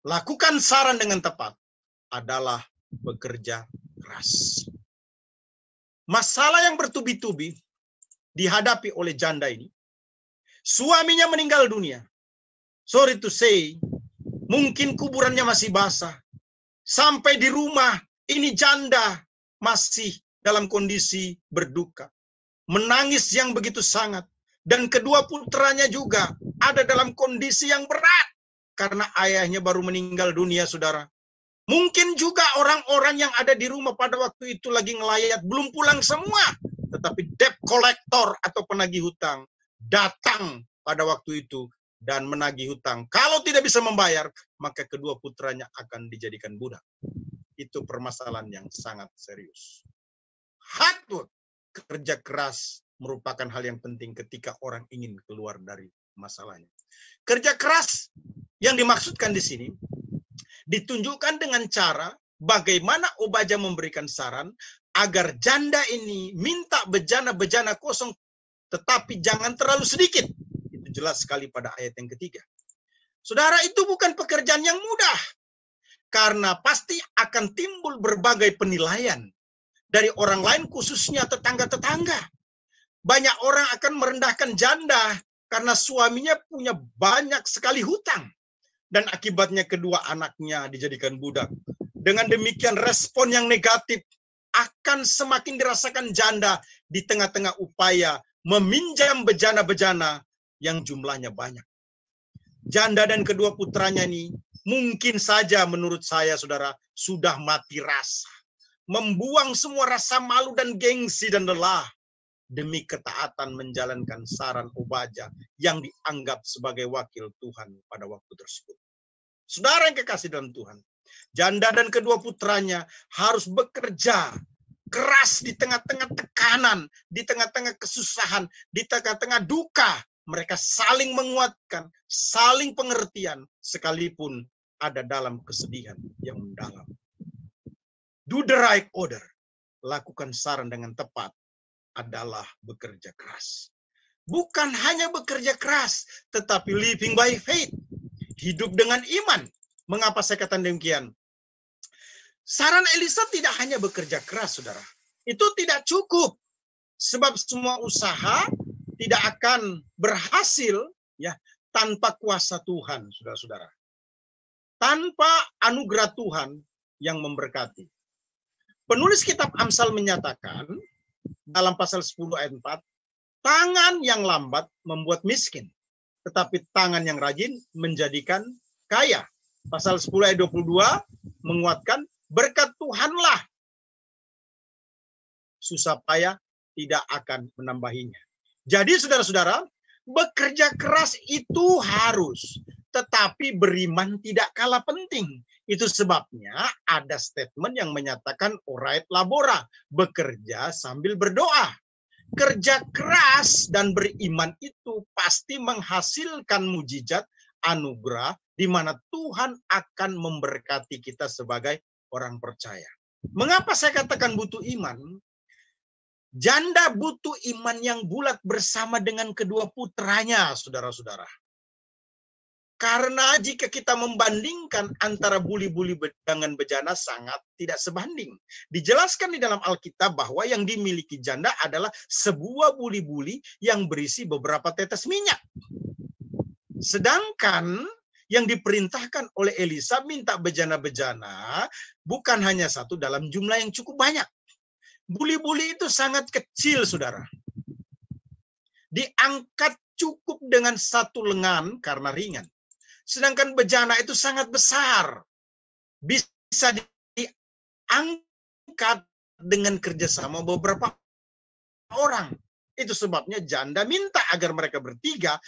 Lakukan saran dengan tepat adalah bekerja keras. Masalah yang bertubi-tubi dihadapi oleh janda ini. Suaminya meninggal dunia. Sorry to say, mungkin kuburannya masih basah. Sampai di rumah, ini janda masih dalam kondisi berduka. Menangis yang begitu sangat. Dan kedua putranya juga ada dalam kondisi yang berat. Karena ayahnya baru meninggal dunia, saudara. Mungkin juga orang-orang yang ada di rumah pada waktu itu lagi ngelayat, belum pulang semua. Tetapi debt collector atau penagih hutang datang pada waktu itu dan menagih hutang. Kalau tidak bisa membayar, maka kedua putranya akan dijadikan budak. itu permasalahan yang sangat serius. Hard work, kerja keras merupakan hal yang penting ketika orang ingin keluar dari masalahnya. Kerja keras yang dimaksudkan di sini ditunjukkan dengan cara bagaimana Obaja memberikan saran agar janda ini minta bejana-bejana kosong, tetapi jangan terlalu sedikit. Itu jelas sekali pada ayat yang ketiga. Saudara, itu bukan pekerjaan yang mudah, karena pasti akan timbul berbagai penilaian dari orang lain, khususnya tetangga-tetangga. Banyak orang akan merendahkan janda karena suaminya punya banyak sekali hutang. Dan akibatnya kedua anaknya dijadikan budak. Dengan demikian respon yang negatif akan semakin dirasakan janda di tengah-tengah upaya meminjam bejana-bejana yang jumlahnya banyak. Janda dan kedua putranya ini mungkin saja menurut saya, saudara, sudah mati rasa. Membuang semua rasa malu dan gengsi dan lelah demi ketaatan menjalankan saran Obaja yang dianggap sebagai wakil Tuhan pada waktu tersebut. Saudara yang kekasih dalam Tuhan, janda dan kedua putranya harus bekerja keras di tengah-tengah tekanan, di tengah-tengah kesusahan, di tengah-tengah duka. Mereka saling menguatkan, saling pengertian, sekalipun ada dalam kesedihan yang mendalam. Do the right order. Lakukan saran dengan tepat adalah bekerja keras. Bukan hanya bekerja keras, tetapi living by faith. Hidup dengan iman. Mengapa saya katakan demikian? Saran Elisa tidak hanya bekerja keras, saudara. Itu tidak cukup. Sebab semua usaha tidak akan berhasil ya tanpa kuasa Tuhan, saudara-saudara. Tanpa anugerah Tuhan yang memberkati. Penulis kitab Amsal menyatakan dalam pasal 10 ayat 4, tangan yang lambat membuat miskin, tetapi tangan yang rajin menjadikan kaya. Pasal 10 ayat 22 menguatkan berkat Tuhanlah susah payah tidak akan menambahinya. Jadi saudara-saudara, bekerja keras itu harus, tetapi beriman tidak kalah penting. Itu sebabnya ada statement yang menyatakan orait labora, bekerja sambil berdoa. Kerja keras dan beriman itu pasti menghasilkan mujizat anugerah di mana Tuhan akan memberkati kita sebagai orang percaya. Mengapa saya katakan butuh iman? Janda butuh iman yang bulat bersama dengan kedua putranya, saudara-saudara. Karena jika kita membandingkan antara buli-buli dengan bejana sangat tidak sebanding. Dijelaskan di dalam Alkitab bahwa yang dimiliki janda adalah sebuah buli-buli yang berisi beberapa tetes minyak. Sedangkan yang diperintahkan oleh Elisa minta bejana-bejana bukan hanya satu dalam jumlah yang cukup banyak. Buli-buli itu sangat kecil, saudara. Diangkat cukup dengan satu lengan karena ringan. Sedangkan bejana itu sangat besar. Bisa diangkat dengan kerjasama beberapa orang. Itu sebabnya janda minta agar mereka bertiga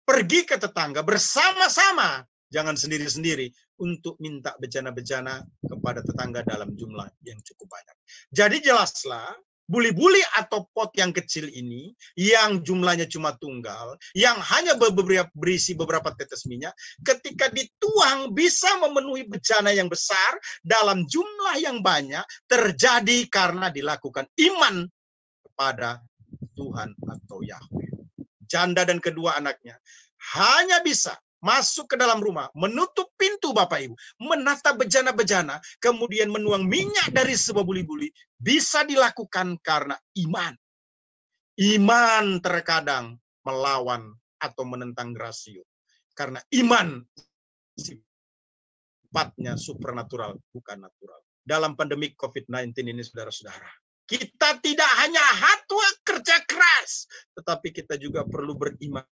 pergi ke tetangga bersama-sama. Jangan sendiri-sendiri untuk minta bejana-bejana kepada tetangga dalam jumlah yang cukup banyak. Jadi jelaslah, buli-buli atau pot yang kecil ini, yang jumlahnya cuma tunggal, yang hanya berisi beberapa tetes minyak, ketika dituang bisa memenuhi bejana yang besar dalam jumlah yang banyak, terjadi karena dilakukan iman kepada Tuhan atau Yahweh. Janda dan kedua anaknya hanya bisa masuk ke dalam rumah, menutup pintu Bapak Ibu, menata bejana-bejana, kemudian menuang minyak dari sebuah buli-buli, bisa dilakukan karena iman. Iman terkadang melawan atau menentang rasio. Karena iman sifatnya supernatural, bukan natural. Dalam pandemi COVID-19 ini, saudara-saudara, kita tidak hanya hard work, kerja keras, tetapi kita juga perlu beriman.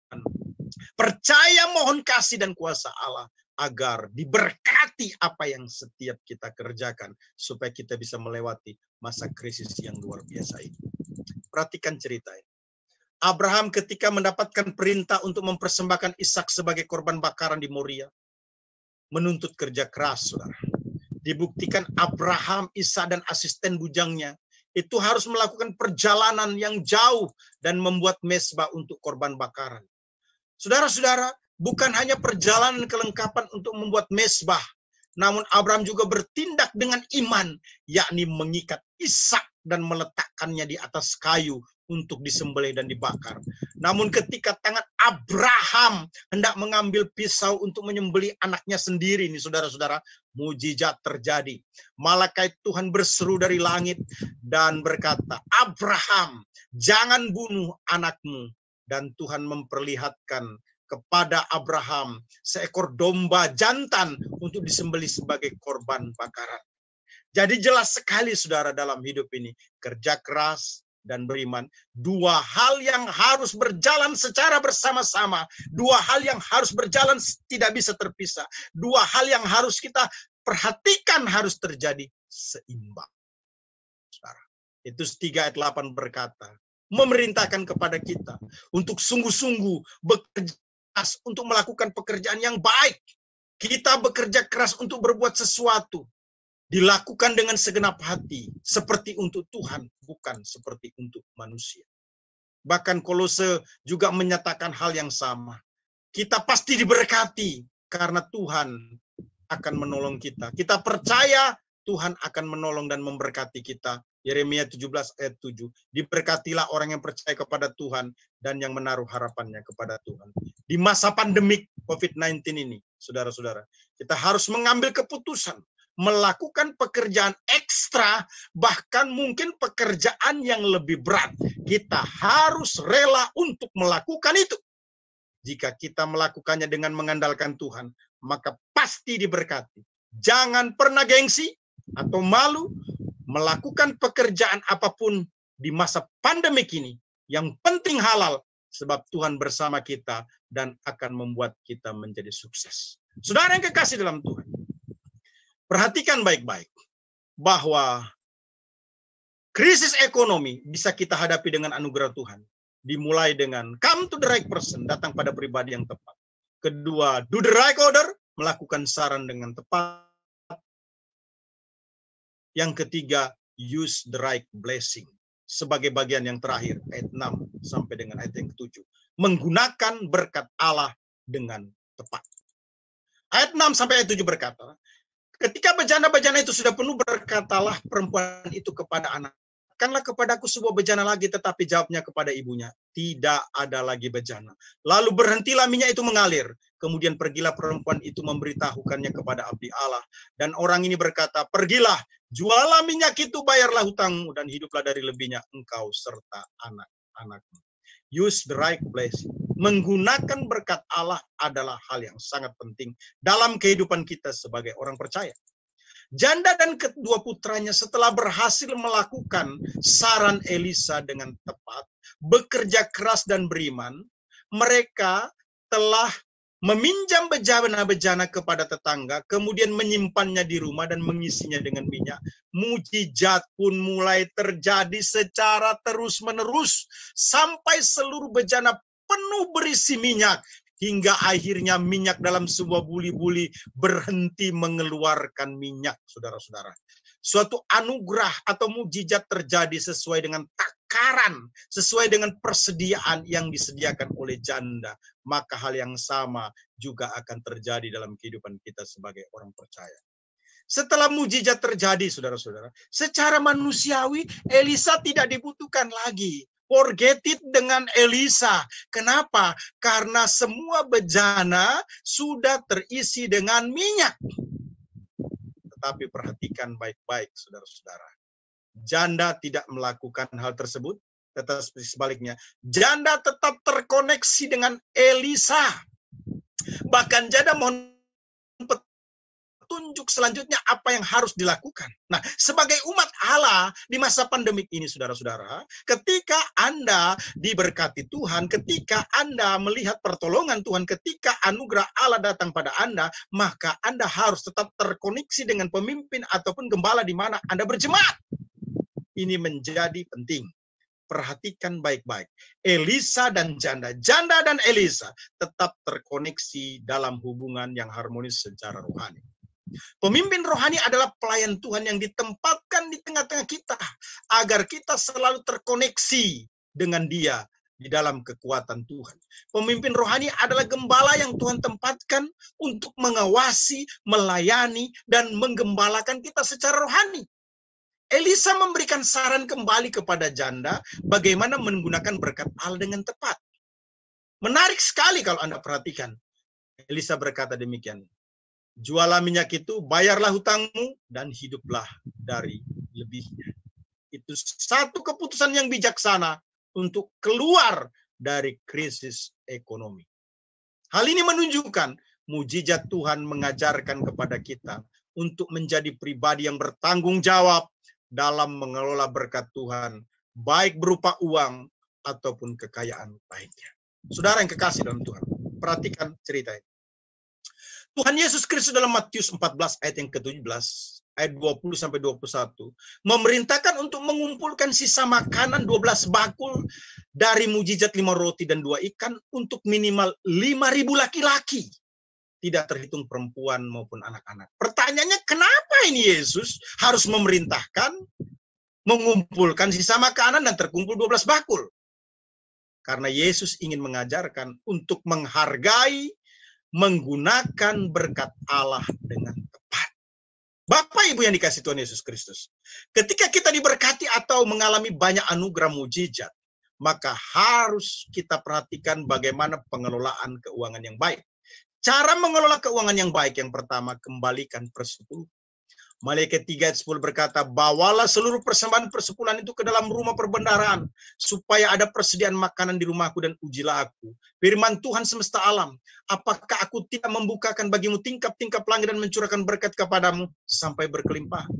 Percaya, mohon kasih dan kuasa Allah agar diberkati apa yang setiap kita kerjakan supaya kita bisa melewati masa krisis yang luar biasa ini. Perhatikan cerita ini. Abraham ketika mendapatkan perintah untuk mempersembahkan Ishak sebagai korban bakaran di Moria, menuntut kerja keras, saudara. Dibuktikan Abraham, Ishak, dan asisten bujangnya itu harus melakukan perjalanan yang jauh dan membuat mezbah untuk korban bakaran. Saudara-saudara, bukan hanya perjalanan kelengkapan untuk membuat mezbah, namun Abraham juga bertindak dengan iman, yakni mengikat Ishak dan meletakkannya di atas kayu untuk disembelih dan dibakar. Namun ketika tangan Abraham hendak mengambil pisau untuk menyembelih anaknya sendiri, nih saudara-saudara, mujizat terjadi. Malaikat Tuhan berseru dari langit dan berkata, Abraham, jangan bunuh anakmu. Dan Tuhan memperlihatkan kepada Abraham seekor domba jantan untuk disembelih sebagai korban bakaran. Jadi jelas sekali saudara dalam hidup ini, kerja keras dan beriman, dua hal yang harus berjalan secara bersama-sama, dua hal yang harus berjalan tidak bisa terpisah, dua hal yang harus kita perhatikan harus terjadi seimbang. Saudara, itu 3 ayat 8 berkata, memerintahkan kepada kita untuk sungguh-sungguh bekerja keras untuk melakukan pekerjaan yang baik. Kita bekerja keras untuk berbuat sesuatu, dilakukan dengan segenap hati, seperti untuk Tuhan, bukan seperti untuk manusia. Bahkan Kolose juga menyatakan hal yang sama. Kita pasti diberkati karena Tuhan akan menolong kita. Kita percaya Tuhan akan menolong dan memberkati kita. Yeremia 17 ayat 7. Diberkatilah orang yang percaya kepada Tuhan dan yang menaruh harapannya kepada Tuhan. Di masa pandemik COVID-19 ini, saudara-saudara, kita harus mengambil keputusan, melakukan pekerjaan ekstra, bahkan mungkin pekerjaan yang lebih berat. Kita harus rela untuk melakukan itu. Jika kita melakukannya dengan mengandalkan Tuhan, maka pasti diberkati. Jangan pernah gengsi atau malu melakukan pekerjaan apapun di masa pandemik ini. Yang penting halal, sebab Tuhan bersama kita dan akan membuat kita menjadi sukses. Saudara yang kekasih dalam Tuhan, perhatikan baik-baik bahwa krisis ekonomi bisa kita hadapi dengan anugerah Tuhan. Dimulai dengan come to the right person, datang pada pribadi yang tepat. Kedua, do the right order, melakukan saran dengan tepat. Yang ketiga, use the right blessing. Sebagai bagian yang terakhir, ayat 6 sampai dengan ayat yang ke-7. Menggunakan berkat Allah dengan tepat. Ayat 6 sampai ayat 7 berkata, ketika bejana-bejana itu sudah penuh, berkatalah perempuan itu kepada anak, berikanlah kepadaku sebuah bejana lagi, tetapi jawabnya kepada ibunya, tidak ada lagi bejana. Lalu berhentilah minyak itu mengalir. Kemudian pergilah perempuan itu memberitahukannya kepada abdi Allah. Dan orang ini berkata, pergilah, jualah minyak itu, bayarlah hutangmu, dan hiduplah dari lebihnya engkau serta anak-anakmu. Use the right blessing. Menggunakan berkat Allah adalah hal yang sangat penting dalam kehidupan kita sebagai orang percaya. Janda dan kedua putranya setelah berhasil melakukan saran Elisa dengan tepat, bekerja keras dan beriman, mereka telah meminjam bejana-bejana kepada tetangga, kemudian menyimpannya di rumah dan mengisinya dengan minyak. Mujizat pun mulai terjadi secara terus-menerus, sampai seluruh bejana penuh berisi minyak, hingga akhirnya minyak dalam sebuah buli-buli berhenti mengeluarkan minyak, saudara-saudara. Suatu anugerah atau mujizat terjadi sesuai dengan takaran, sesuai dengan persediaan yang disediakan oleh janda. Maka hal yang sama juga akan terjadi dalam kehidupan kita sebagai orang percaya. Setelah mujizat terjadi, saudara-saudara, secara manusiawi Elisa tidak dibutuhkan lagi. Forget it dengan Elisa. Kenapa? Karena semua bejana sudah terisi dengan minyak. Tetapi perhatikan baik-baik, saudara-saudara. Janda tidak melakukan hal tersebut, tetapi sebaliknya, janda tetap terkoneksi dengan Elisa. Bahkan janda mohon petunjuk selanjutnya apa yang harus dilakukan. Nah, sebagai umat Allah di masa pandemik ini, saudara-saudara, ketika Anda diberkati Tuhan, ketika Anda melihat pertolongan Tuhan, ketika anugerah Allah datang pada Anda, maka Anda harus tetap terkoneksi dengan pemimpin ataupun gembala di mana Anda berjemaat. Ini menjadi penting. Perhatikan baik-baik. Elisa dan janda dan Elisa tetap terkoneksi dalam hubungan yang harmonis secara rohani. Pemimpin rohani adalah pelayan Tuhan yang ditempatkan di tengah-tengah kita agar kita selalu terkoneksi dengan Dia di dalam kekuatan Tuhan. Pemimpin rohani adalah gembala yang Tuhan tempatkan untuk mengawasi, melayani, dan menggembalakan kita secara rohani. Elisa memberikan saran kembali kepada janda bagaimana menggunakan berkat Allah dengan tepat. Menarik sekali kalau Anda perhatikan. Elisa berkata demikian, jualah minyak itu, bayarlah hutangmu, dan hiduplah dari lebihnya. Itu satu keputusan yang bijaksana untuk keluar dari krisis ekonomi. Hal ini menunjukkan mujizat Tuhan mengajarkan kepada kita untuk menjadi pribadi yang bertanggung jawab dalam mengelola berkat Tuhan, baik berupa uang ataupun kekayaan lainnya. Saudara yang kekasih dalam Tuhan, perhatikan cerita ini. Tuhan Yesus Kristus dalam Matius 14 ayat yang ke-17, ayat 20 sampai 21, memerintahkan untuk mengumpulkan sisa makanan 12 bakul dari mujizat 5 roti dan 2 ikan untuk minimal 5.000 laki-laki. Tidak terhitung perempuan maupun anak-anak. Pertanyaannya, kenapa ini Yesus harus memerintahkan mengumpulkan sisa makanan dan terkumpul 12 bakul? Karena Yesus ingin mengajarkan untuk menghargai, menggunakan berkat Allah dengan tepat. Bapak Ibu yang dikasih Tuhan Yesus Kristus, ketika kita diberkati atau mengalami banyak anugerah mujizat, maka harus kita perhatikan bagaimana pengelolaan keuangan yang baik. Cara mengelola keuangan yang baik, yang pertama, kembalikan persepuluhan. Malaikat 3 ayat 10 berkata, bawalah seluruh persembahan persepuluhan itu ke dalam rumah perbendaharaan, supaya ada persediaan makanan di rumahku dan ujilah aku. Firman Tuhan semesta alam, apakah aku tidak membukakan bagimu tingkap-tingkap langit dan mencurahkan berkat kepadamu sampai berkelimpahan?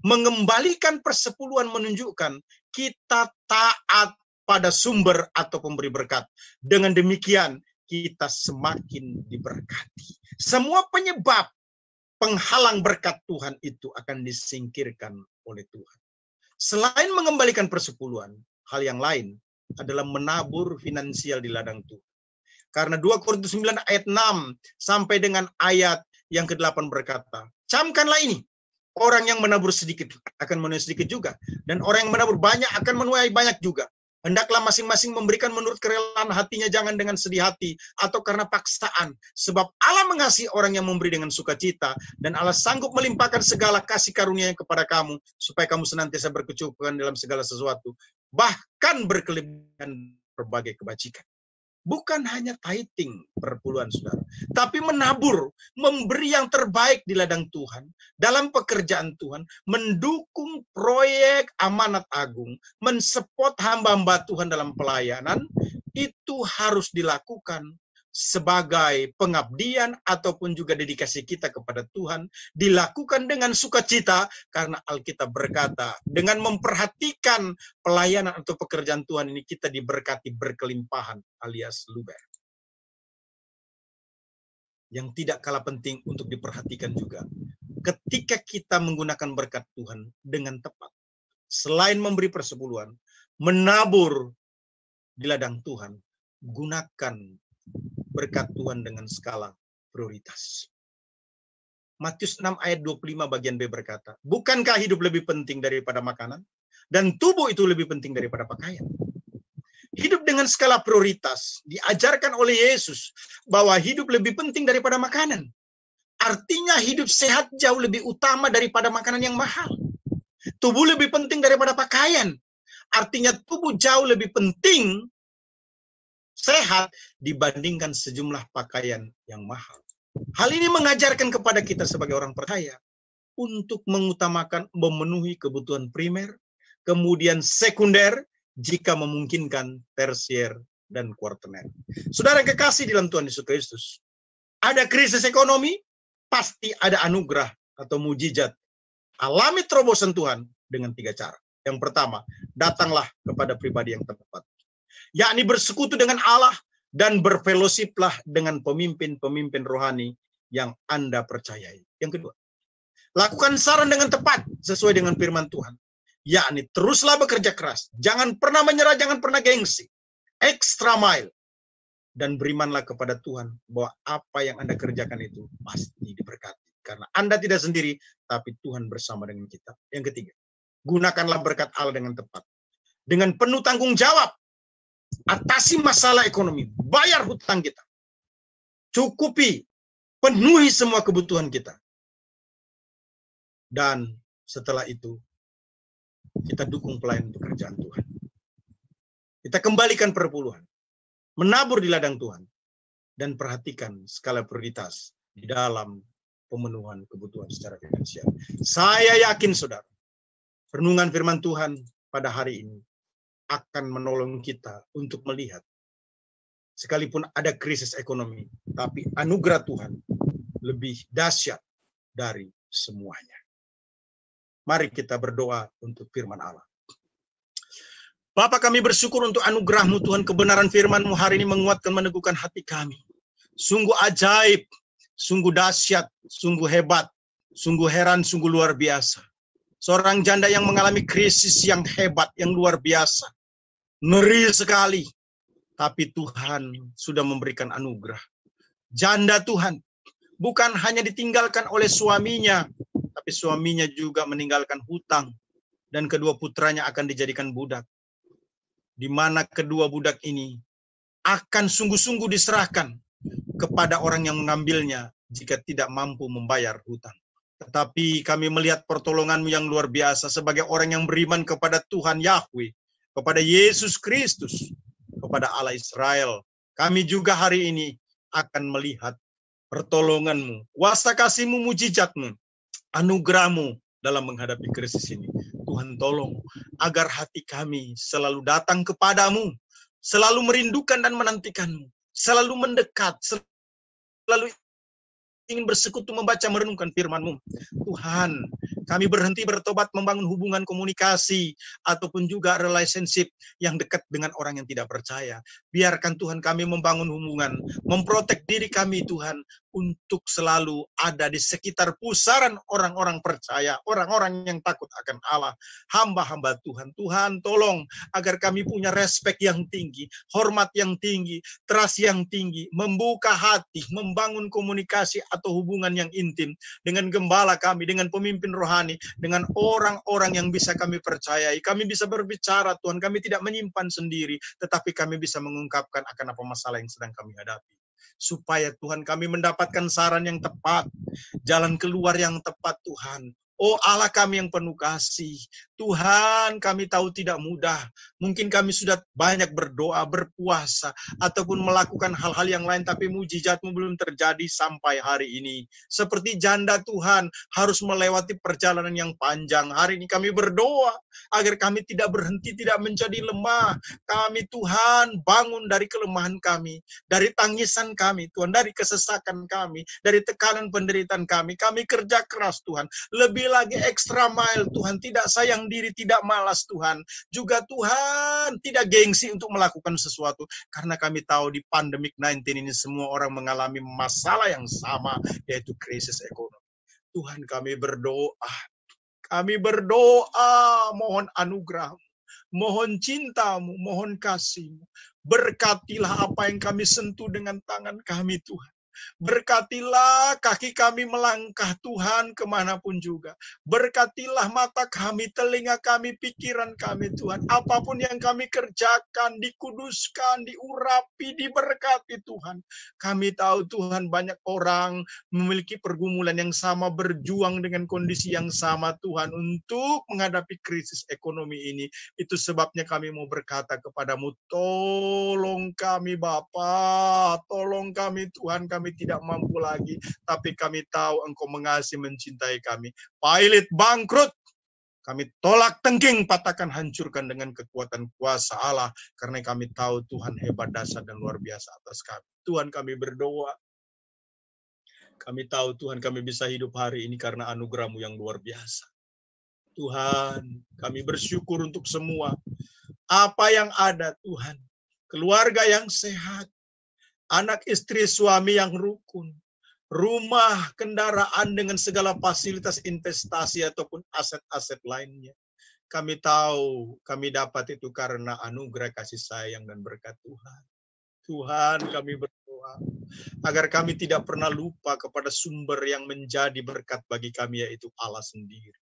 Mengembalikan persepuluhan menunjukkan kita taat pada sumber atau pemberi berkat. Dengan demikian, kita semakin diberkati. Semua penyebab penghalang berkat Tuhan itu akan disingkirkan oleh Tuhan. Selain mengembalikan persepuluhan, hal yang lain adalah menabur finansial di ladang Tuhan. Karena 2 Korintus 9 ayat 6 sampai dengan ayat yang ke-8 berkata, camkanlah ini, orang yang menabur sedikit akan menuai sedikit juga, dan orang yang menabur banyak akan menuai banyak juga. Hendaklah masing-masing memberikan menurut kerelaan hatinya, jangan dengan sedih hati atau karena paksaan. Sebab Allah mengasihi orang yang memberi dengan sukacita, dan Allah sanggup melimpahkan segala kasih karunia-Nya kepada kamu, supaya kamu senantiasa berkecukupan dalam segala sesuatu, bahkan berkelebihan berbagai kebajikan. Bukan hanya tithing perpuluhan, saudara, tapi menabur, memberi yang terbaik di ladang Tuhan, dalam pekerjaan Tuhan, mendukung proyek amanat agung, mensupport hamba-hamba Tuhan dalam pelayanan, itu harus dilakukan sebagai pengabdian ataupun juga dedikasi kita kepada Tuhan, dilakukan dengan sukacita, karena Alkitab berkata, dengan memperhatikan pelayanan atau pekerjaan Tuhan ini, kita diberkati berkelimpahan alias luber. Yang tidak kalah penting untuk diperhatikan juga, ketika kita menggunakan berkat Tuhan dengan tepat, selain memberi persepuluhan, menabur di ladang Tuhan, gunakan berkat Tuhan dengan skala prioritas. Matius 6 ayat 25 bagian B berkata, bukankah hidup lebih penting daripada makanan, dan tubuh itu lebih penting daripada pakaian? Hidup dengan skala prioritas diajarkan oleh Yesus bahwa hidup lebih penting daripada makanan. Artinya hidup sehat jauh lebih utama daripada makanan yang mahal. Tubuh lebih penting daripada pakaian. Artinya tubuh jauh lebih penting sehat dibandingkan sejumlah pakaian yang mahal. Hal ini mengajarkan kepada kita sebagai orang percaya untuk mengutamakan memenuhi kebutuhan primer, kemudian sekunder, jika memungkinkan tersier dan kuartener. Saudara yang kekasih dalam Tuhan Yesus Kristus, ada krisis ekonomi, pasti ada anugerah atau mujizat. Alami terobosan Tuhan dengan 3 cara. Yang pertama, datanglah kepada pribadi yang tepat, yakni bersekutu dengan Allah dan berfellowshiplah dengan pemimpin-pemimpin rohani yang Anda percayai. Yang kedua, lakukan saran dengan tepat sesuai dengan firman Tuhan, yakni teruslah bekerja keras, jangan pernah menyerah, jangan pernah gengsi, extra mile, dan berimanlah kepada Tuhan bahwa apa yang Anda kerjakan itu pasti diberkati. Karena Anda tidak sendiri, tapi Tuhan bersama dengan kita. Yang ketiga, gunakanlah berkat Allah dengan tepat. Dengan penuh tanggung jawab, atasi masalah ekonomi, bayar hutang kita. Cukupi, penuhi semua kebutuhan kita. Dan setelah itu, kita dukung pelayanan pekerjaan Tuhan. Kita kembalikan perpuluhan, menabur di ladang Tuhan, dan perhatikan skala prioritas di dalam pemenuhan kebutuhan secara finansial. Saya yakin, saudara, renungan firman Tuhan pada hari ini akan menolong kita untuk melihat, sekalipun ada krisis ekonomi, tapi anugerah Tuhan lebih dahsyat dari semuanya. Mari kita berdoa untuk firman Allah. Bapa, kami bersyukur untuk anugerah-Mu Tuhan, kebenaran firman-Mu hari ini menguatkan, meneguhkan hati kami. Sungguh ajaib, sungguh dahsyat, sungguh hebat, sungguh heran, sungguh luar biasa. Seorang janda yang mengalami krisis yang hebat, yang luar biasa. Ngeri sekali. Tapi Tuhan sudah memberikan anugerah. Janda Tuhan, bukan hanya ditinggalkan oleh suaminya, tapi suaminya juga meninggalkan hutang. Dan kedua putranya akan dijadikan budak. Di mana kedua budak ini akan sungguh-sungguh diserahkan kepada orang yang mengambilnya jika tidak mampu membayar hutang. Tetapi kami melihat pertolongan-Mu yang luar biasa sebagai orang yang beriman kepada Tuhan Yahweh, kepada Yesus Kristus, kepada Allah Israel. Kami juga hari ini akan melihat pertolongan-Mu, kuasa kasih-Mu, mujizat-Mu, anugerah-Mu dalam menghadapi krisis ini. Tuhan tolong agar hati kami selalu datang kepadamu, selalu merindukan dan menantikan-Mu, selalu mendekat, selalu ingin bersekutu, membaca, merenungkan firman-Mu. Tuhan, kami berhenti bertobat, membangun hubungan komunikasi, ataupun juga relationship yang dekat dengan orang yang tidak percaya. Biarkan Tuhan kami membangun hubungan, memprotek diri kami Tuhan, untuk selalu ada di sekitar pusaran orang-orang percaya, orang-orang yang takut akan Allah, hamba-hamba Tuhan. Tuhan tolong agar kami punya respek yang tinggi, hormat yang tinggi, trust yang tinggi, membuka hati, membangun komunikasi atau hubungan yang intim dengan gembala kami, dengan pemimpin rohani, dengan orang-orang yang bisa kami percayai. Kami bisa berbicara Tuhan, kami tidak menyimpan sendiri, tetapi kami bisa mengungkapkan akan apa masalah yang sedang kami hadapi. Supaya Tuhan kami mendapatkan saran yang tepat, jalan keluar yang tepat Tuhan. Oh Allah kami yang penuh kasih, Tuhan kami tahu tidak mudah. Mungkin kami sudah banyak berdoa, berpuasa, ataupun melakukan hal-hal yang lain, tapi mujizat-Mu belum terjadi sampai hari ini. Seperti janda Tuhan harus melewati perjalanan yang panjang. Hari ini kami berdoa agar kami tidak berhenti, tidak menjadi lemah. Kami Tuhan bangun dari kelemahan kami, dari tangisan kami Tuhan, dari kesesakan kami, dari tekanan penderitaan kami. Kami kerja keras Tuhan, lebih lagi extra mile Tuhan, tidak sayang diri, tidak malas Tuhan. Juga Tuhan tidak gengsi untuk melakukan sesuatu, karena kami tahu di pandemik 19 ini semua orang mengalami masalah yang sama, yaitu krisis ekonomi. Tuhan kami berdoa, mohon anugerah, mohon cinta-Mu, mohon kasih-Mu. Berkatilah apa yang kami sentuh dengan tangan kami Tuhan. Berkatilah kaki kami melangkah Tuhan kemanapun juga. Berkatilah mata kami, telinga kami, pikiran kami Tuhan. Apapun yang kami kerjakan, dikuduskan, diurapi, diberkati Tuhan. Kami tahu Tuhan banyak orang memiliki pergumulan yang sama, berjuang dengan kondisi yang sama Tuhan untuk menghadapi krisis ekonomi ini. Itu sebabnya kami mau berkata kepadamu, tolong kami Bapa, tolong kami Tuhan, kami tidak mampu lagi, tapi kami tahu Engkau mengasihi, mencintai kami. Pilot bangkrut, kami tolak tengking, patahkan, hancurkan dengan kekuatan kuasa Allah, karena kami tahu Tuhan hebat, dahsyat, dan luar biasa atas kami. Tuhan kami berdoa, kami tahu Tuhan kami bisa hidup hari ini karena anugerah-Mu yang luar biasa. Tuhan, kami bersyukur untuk semua apa yang ada Tuhan. Keluarga yang sehat, anak istri suami yang rukun, rumah, kendaraan dengan segala fasilitas investasi ataupun aset-aset lainnya. Kami tahu kami dapat itu karena anugerah kasih sayang dan berkat Tuhan. Tuhan kami berdoa, berdoa agar kami tidak pernah lupa kepada sumber yang menjadi berkat bagi kami, yaitu Allah sendiri.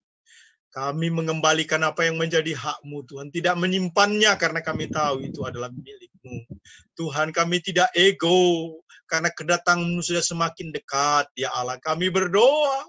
Kami mengembalikan apa yang menjadi hak-Mu, Tuhan. Tidak menyimpannya karena kami tahu itu adalah milik-Mu. Tuhan, kami tidak ego karena kedatangan-Mu sudah semakin dekat, ya Allah. Kami berdoa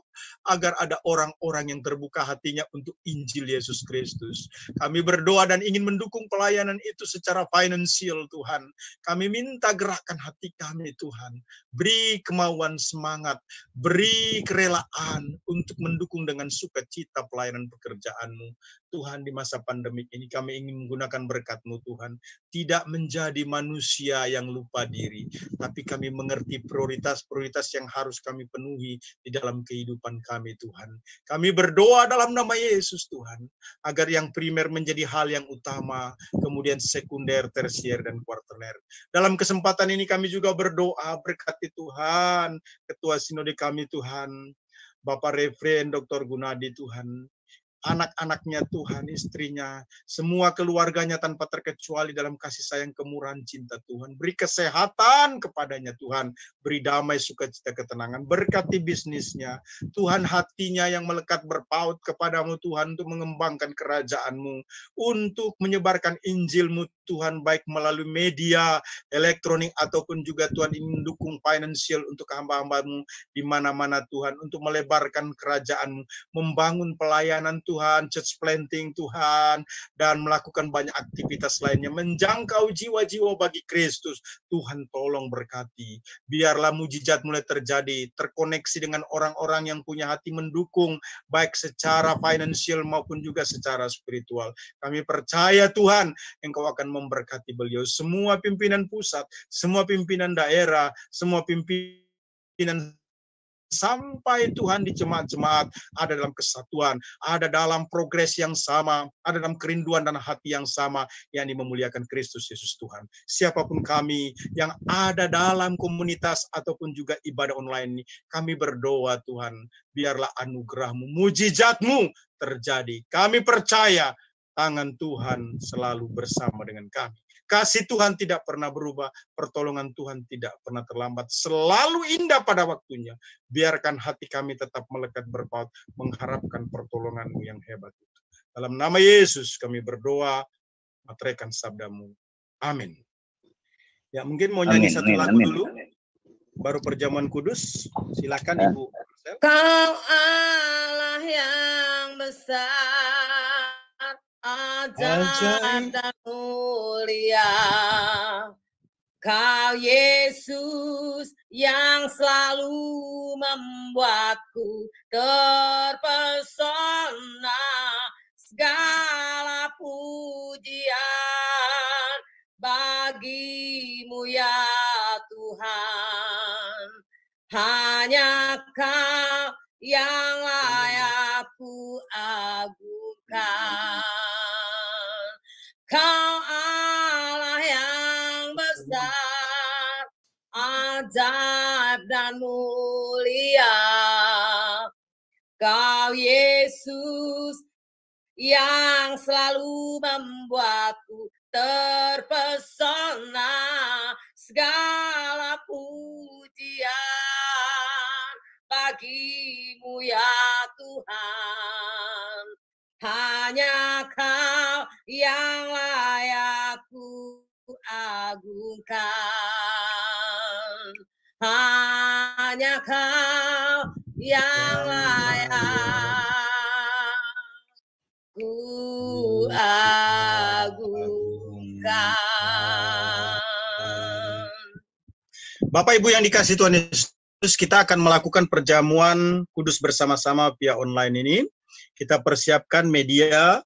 agar ada orang-orang yang terbuka hatinya untuk Injil Yesus Kristus. Kami berdoa dan ingin mendukung pelayanan itu secara finansial, Tuhan. Kami minta gerakan hati kami, Tuhan. Beri kemauan, semangat, beri kerelaan untuk mendukung dengan sukacita pelayanan pekerjaan-Mu. Tuhan, di masa pandemik ini kami ingin menggunakan berkat-Mu, Tuhan. Tidak menjadi manusia yang lupa diri, tapi kami mengerti prioritas-prioritas yang harus kami penuhi di dalam kehidupan kami, Tuhan. Kami berdoa dalam nama Yesus, Tuhan, agar yang primer menjadi hal yang utama, kemudian sekunder, tersier, dan kuarterner. Dalam kesempatan ini kami juga berdoa, berkati Tuhan, Ketua Sinode kami, Tuhan, Bapak Refren Dr. Gunadi, Tuhan, anak-anaknya, Tuhan, istrinya, semua keluarganya tanpa terkecuali dalam kasih sayang, kemurahan, cinta, Tuhan. Beri kesehatan kepadanya, Tuhan. Beri damai, sukacita, ketenangan. Berkati bisnisnya. Tuhan, hatinya yang melekat berpaut kepadamu, Tuhan, untuk mengembangkan kerajaan-Mu, untuk menyebarkan Injil-Mu, Tuhan, baik melalui media, elektronik, ataupun juga Tuhan ingin mendukung finansial untuk hamba-hamba-Mu di mana-mana, Tuhan, untuk melebarkan kerajaan-Mu, membangun pelayanan, Tuhan, church planting, Tuhan, dan melakukan banyak aktivitas lainnya, menjangkau jiwa-jiwa bagi Kristus. Tuhan, tolong berkati. Biarlah mujizat mulai terjadi, terkoneksi dengan orang-orang yang punya hati mendukung, baik secara finansial maupun juga secara spiritual. Kami percaya, Tuhan, Engkau akan memberkati beliau. Semua pimpinan pusat, semua pimpinan daerah, semua pimpinan sampai Tuhan di jemaat-jemaat ada dalam kesatuan, ada dalam progres yang sama, ada dalam kerinduan dan hati yang sama, yakni memuliakan Kristus Yesus Tuhan. Siapapun kami yang ada dalam komunitas ataupun juga ibadah online ini, kami berdoa, Tuhan, biarlah anugerah-Mu, mujizat-Mu terjadi. Kami percaya tangan Tuhan selalu bersama dengan kami. Kasih Tuhan tidak pernah berubah, pertolongan Tuhan tidak pernah terlambat, selalu indah pada waktunya. Biarkan hati kami tetap melekat berpaut, mengharapkan pertolongan-Mu yang hebat itu. Dalam nama Yesus kami berdoa, materaikan sabda-Mu. Amin. Ya, mungkin mau nyanyi satu lagu dulu, baru perjamuan kudus. Silakan Ibu. Kau Allah yang besar, ajaib dan mulia. Kau Yesus yang selalu membuatku terpesona. Segala pujian bagi-Mu ya Tuhan. Hanya Kau yang layak ku agungkan. Kau Allah yang besar, ajaib dan mulia. Kau Yesus yang selalu membuatku terpesona. Segala pujian bagi-Mu ya Tuhan. Hanya Kau yang layak ku agungkan. Hanya Kau yang layak ku agungkan. Bapak Ibu yang dikasihi Tuhan Yesus, kita akan melakukan perjamuan kudus bersama-sama via online ini. Kita persiapkan media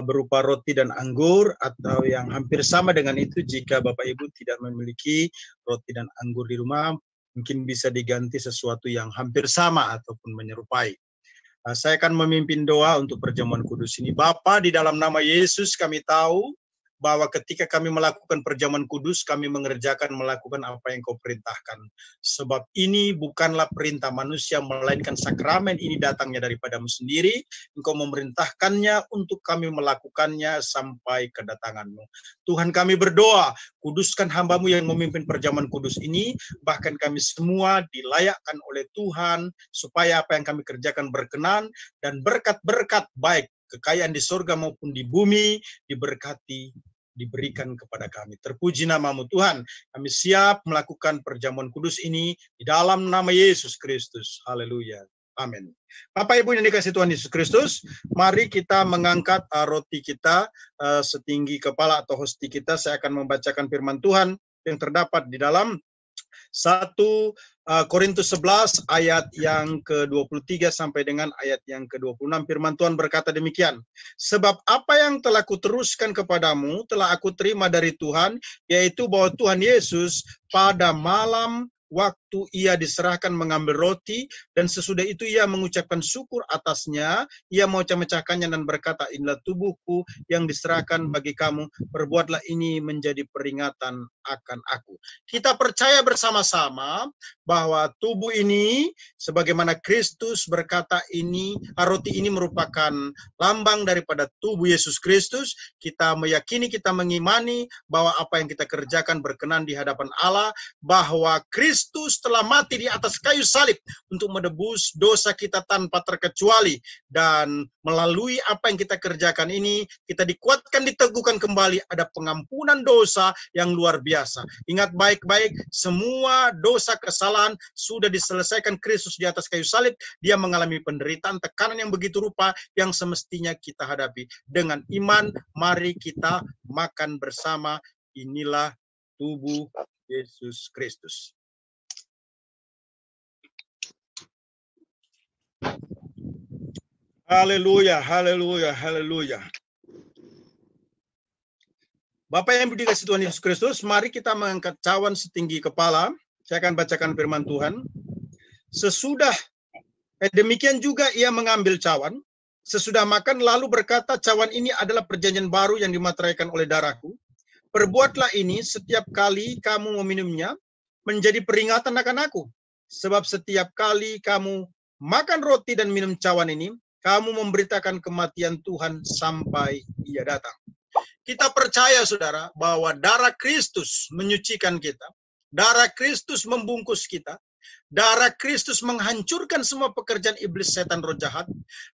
berupa roti dan anggur, atau yang hampir sama dengan itu jika Bapak Ibu tidak memiliki roti dan anggur di rumah, mungkin bisa diganti sesuatu yang hampir sama ataupun menyerupai. Saya akan memimpin doa untuk perjamuan kudus ini. Bapa, di dalam nama Yesus kami tahu bahwa ketika kami melakukan perjamuan kudus, kami melakukan apa yang Kau perintahkan. Sebab ini bukanlah perintah manusia, melainkan sakramen ini datangnya daripada-Mu sendiri. Engkau memerintahkannya untuk kami melakukannya sampai kedatangan-Mu. Tuhan, kami berdoa, kuduskan hamba-Mu yang memimpin perjamuan kudus ini, bahkan kami semua dilayakkan oleh Tuhan, supaya apa yang kami kerjakan berkenan, dan berkat-berkat baik kekayaan di surga maupun di bumi diberkati, diberikan kepada kami. Terpuji nama-Mu Tuhan. Kami siap melakukan perjamuan kudus ini di dalam nama Yesus Kristus. Haleluya. Amin. Bapak Ibu yang dikasihi Tuhan Yesus Kristus, mari kita mengangkat roti kita setinggi kepala atau hosti kita. Saya akan membacakan firman Tuhan yang terdapat di dalam 1 Korintus 11 ayat yang ke-23 sampai dengan ayat yang ke-26. Firman Tuhan berkata demikian. Sebab apa yang telah kuteruskan kepadamu telah aku terima dari Tuhan, yaitu bahwa Tuhan Yesus pada malam waktu ia diserahkan mengambil roti, dan sesudah itu ia mengucapkan syukur atasnya, ia memecah-mecahkannya dan berkata, inilah tubuhku yang diserahkan bagi kamu, perbuatlah ini menjadi peringatan akan aku. Kita percaya bersama-sama bahwa tubuh ini, sebagaimana Kristus berkata ini, roti ini merupakan lambang daripada tubuh Yesus Kristus. Kita meyakini, kita mengimani bahwa apa yang kita kerjakan berkenan di hadapan Allah, bahwa Kristus telah mati di atas kayu salib untuk menebus dosa kita tanpa terkecuali, dan melalui apa yang kita kerjakan ini, kita dikuatkan, diteguhkan kembali, ada pengampunan dosa yang luar biasa. Ingat baik-baik, semua dosa kesalahan sudah diselesaikan Kristus di atas kayu salib. Dia mengalami penderitaan, tekanan yang begitu rupa yang semestinya kita hadapi. Dengan iman, mari kita makan bersama. Inilah tubuh Yesus Kristus. Haleluya, haleluya, haleluya. Bapak yang dikasihi Tuhan Yesus Kristus, mari kita mengangkat cawan setinggi kepala. Saya akan bacakan firman Tuhan. Sesudah demikian juga ia mengambil cawan, sesudah makan lalu berkata, cawan ini adalah perjanjian baru yang dimateraikan oleh darahku. Perbuatlah ini setiap kali kamu meminumnya, menjadi peringatan akan aku. Sebab setiap kali kamu makan roti dan minum cawan ini, kamu memberitakan kematian Tuhan sampai ia datang. Kita percaya, saudara, bahwa darah Kristus menyucikan kita. Darah Kristus membungkus kita. Darah Kristus menghancurkan semua pekerjaan iblis, setan, roh jahat.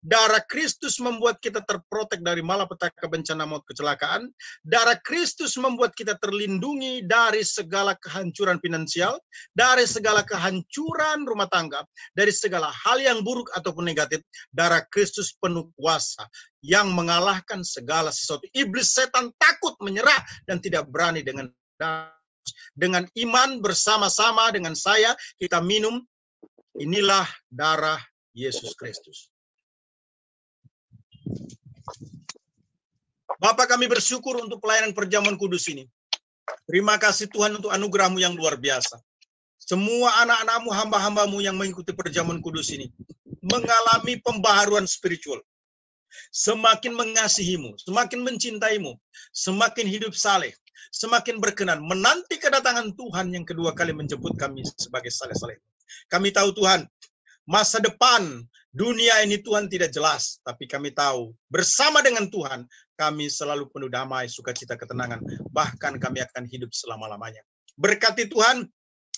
Darah Kristus membuat kita terprotek dari malapetaka, bencana, maut, kecelakaan. Darah Kristus membuat kita terlindungi dari segala kehancuran finansial, dari segala kehancuran rumah tangga, dari segala hal yang buruk ataupun negatif. Darah Kristus penuh kuasa yang mengalahkan segala sesuatu. Iblis, setan takut, menyerah, dan tidak berani dengan darah. Dengan iman bersama-sama dengan saya, kita minum. Inilah darah Yesus Kristus. Bapa, kami bersyukur untuk pelayanan perjamuan kudus ini. Terima kasih Tuhan untuk anugerah-Mu yang luar biasa. Semua anak-anak-Mu, hamba-hamba-Mu yang mengikuti perjamuan kudus ini mengalami pembaharuan spiritual. Semakin mengasihi-Mu, semakin mencintai-Mu, semakin hidup saleh, semakin berkenan menanti kedatangan Tuhan yang kedua kali menjemput kami sebagai saleh-saleh. Kami tahu Tuhan, masa depan dunia ini Tuhan tidak jelas, tapi kami tahu bersama dengan Tuhan kami selalu penuh damai, sukacita, ketenangan, bahkan kami akan hidup selama-lamanya. Berkati Tuhan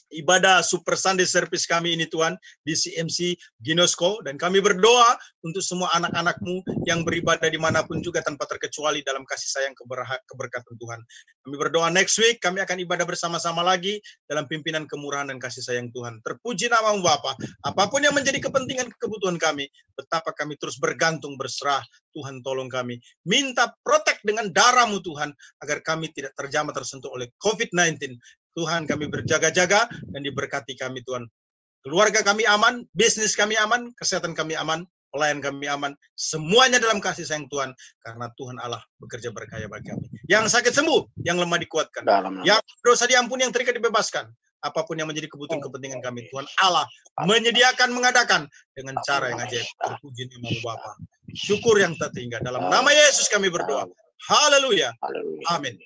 ibadah Super Sunday Service kami ini Tuhan di CMC Ginosco, dan kami berdoa untuk semua anak-anak-Mu yang beribadah dimanapun juga tanpa terkecuali dalam kasih sayang keberkatan Tuhan. Kami berdoa next week kami akan ibadah bersama-sama lagi dalam pimpinan kemurahan dan kasih sayang Tuhan. Terpuji nama-Mu Bapa. Apapun yang menjadi kepentingan kebutuhan kami, betapa kami terus bergantung berserah. Tuhan tolong kami. Minta protek dengan darah-Mu Tuhan agar kami tidak terjamah tersentuh oleh COVID-19. Tuhan, kami berjaga-jaga dan diberkati kami Tuhan. Keluarga kami aman, bisnis kami aman, kesehatan kami aman, pelayan kami aman. Semuanya dalam kasih sayang Tuhan. Karena Tuhan Allah bekerja berkaya bagi kami. Yang sakit sembuh, yang lemah dikuatkan. Yang dosa diampuni, yang terikat dibebaskan. Apapun yang menjadi kebutuhan kepentingan kami, Tuhan Allah menyediakan, mengadakan dengan cara yang ajaib. Terpuji nama-Mu Bapa. Syukur yang tak terhingga. Dalam nama Yesus kami berdoa. Haleluya. Haleluya. Amin.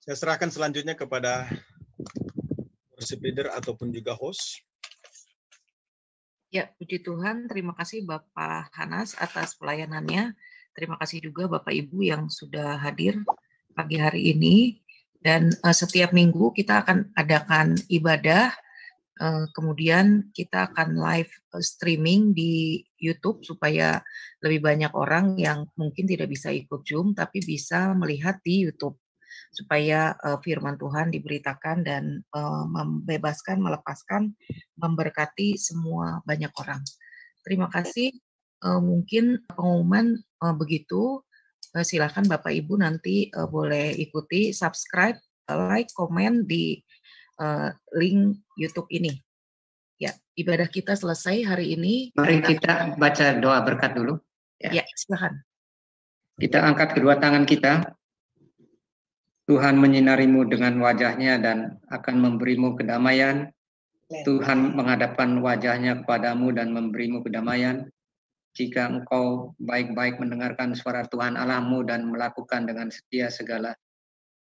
Saya serahkan selanjutnya kepada worship leader ataupun juga host. Ya, puji Tuhan. Terima kasih Bapak Hanas atas pelayanannya. Terima kasih juga Bapak Ibu yang sudah hadir pagi hari ini. Dan setiap minggu kita akan adakan ibadah. Kemudian kita akan live streaming di YouTube supaya lebih banyak orang yang mungkin tidak bisa ikut Zoom tapi bisa melihat di YouTube. Supaya firman Tuhan diberitakan dan membebaskan, melepaskan, memberkati semua banyak orang. Terima kasih. Mungkin pengumuman begitu. Silakan Bapak Ibu nanti boleh ikuti, subscribe, like, komen di link YouTube ini. Ya, ibadah kita selesai hari ini. Mari kita baca doa berkat dulu. Ya, silakan. Kita angkat kedua tangan kita. Tuhan menyinarimu dengan wajahnya dan akan memberimu kedamaian. Tuhan menghadapkan wajahnya kepadamu dan memberimu kedamaian. Jika engkau baik-baik mendengarkan suara Tuhan Allahmu dan melakukan dengan setia segala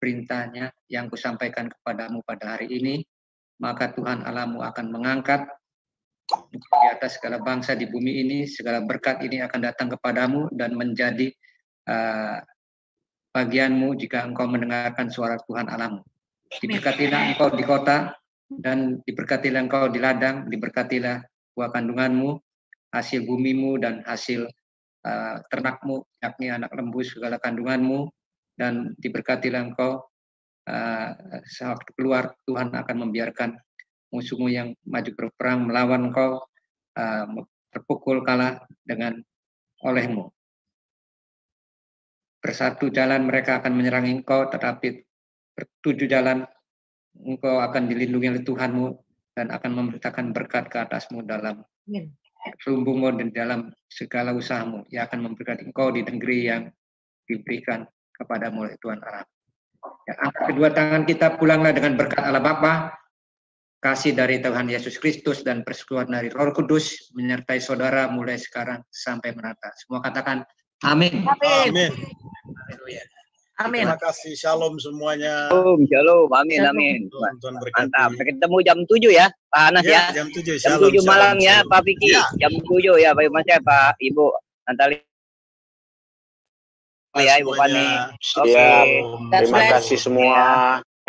perintahnya yang kusampaikan kepadamu pada hari ini, maka Tuhan Allahmu akan mengangkat di atas segala bangsa di bumi ini. Segala berkat ini akan datang kepadamu dan menjadi bagianmu jika engkau mendengarkan suara Tuhan Allahmu. Diberkatilah engkau di kota dan diberkatilah engkau di ladang, diberkatilah buah kandunganmu, hasil bumimu dan hasil ternakmu, yakni anak lembu segala kandunganmu, dan diberkatilah engkau sewaktu keluar. Tuhan akan membiarkan musuhmu yang maju berperang melawan engkau terpukul kalah dengan olehmu. Bersatu jalan mereka akan menyerang engkau, tetapi bertujuh jalan engkau akan dilindungi oleh Tuhanmu dan akan memberitakan berkat ke atasmu dalam lumbungmu dan dalam segala usahamu. Ia akan memberkati engkau di negeri yang diberikan kepadamu oleh Tuhan Allah. Ya, angkat kedua tangan kita, pulanglah dengan berkat Allah Bapa, kasih dari Tuhan Yesus Kristus dan persekutuan dari Roh Kudus menyertai saudara mulai sekarang sampai menata. Semua katakan amin. Amin. Haleluya. Amin. Terima kasih. Shalom semuanya. Shalom, shalom. Amin, amin. Tuhan berkati. Mantap. Sampai ketemu jam 7 ya, Pak Anas ya. Jam 7. Jam Shalom, 7 malam shalom, ya, shalom. Pak Vicky. Ya. Jam 7 ya, Pak Mas ya, Pak Ibu Nantali. Ya, Ibu Pani. Semuanya. Oke. Terima kasih semua.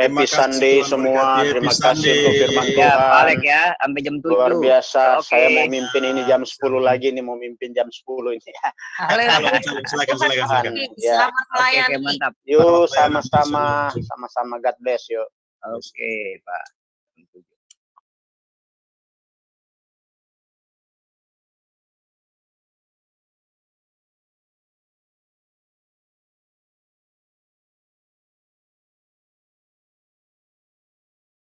Happy Terima kasih, Sunday Tuhan semua. berkati. Terima Happy kasih untuk Sunday. firman Ya, Tuhan. Pak Alek ya, sampai jam 7. Luar biasa. Oke. Saya mau mimpin ini jam 10 lagi nih, mau mimpin jam 10 ini. Haleluya. Silakan. Ya. Selamat Oke, melayani. mantap. Yuk Selamat melayani. sama-sama. God bless yuk. Oke, Pak.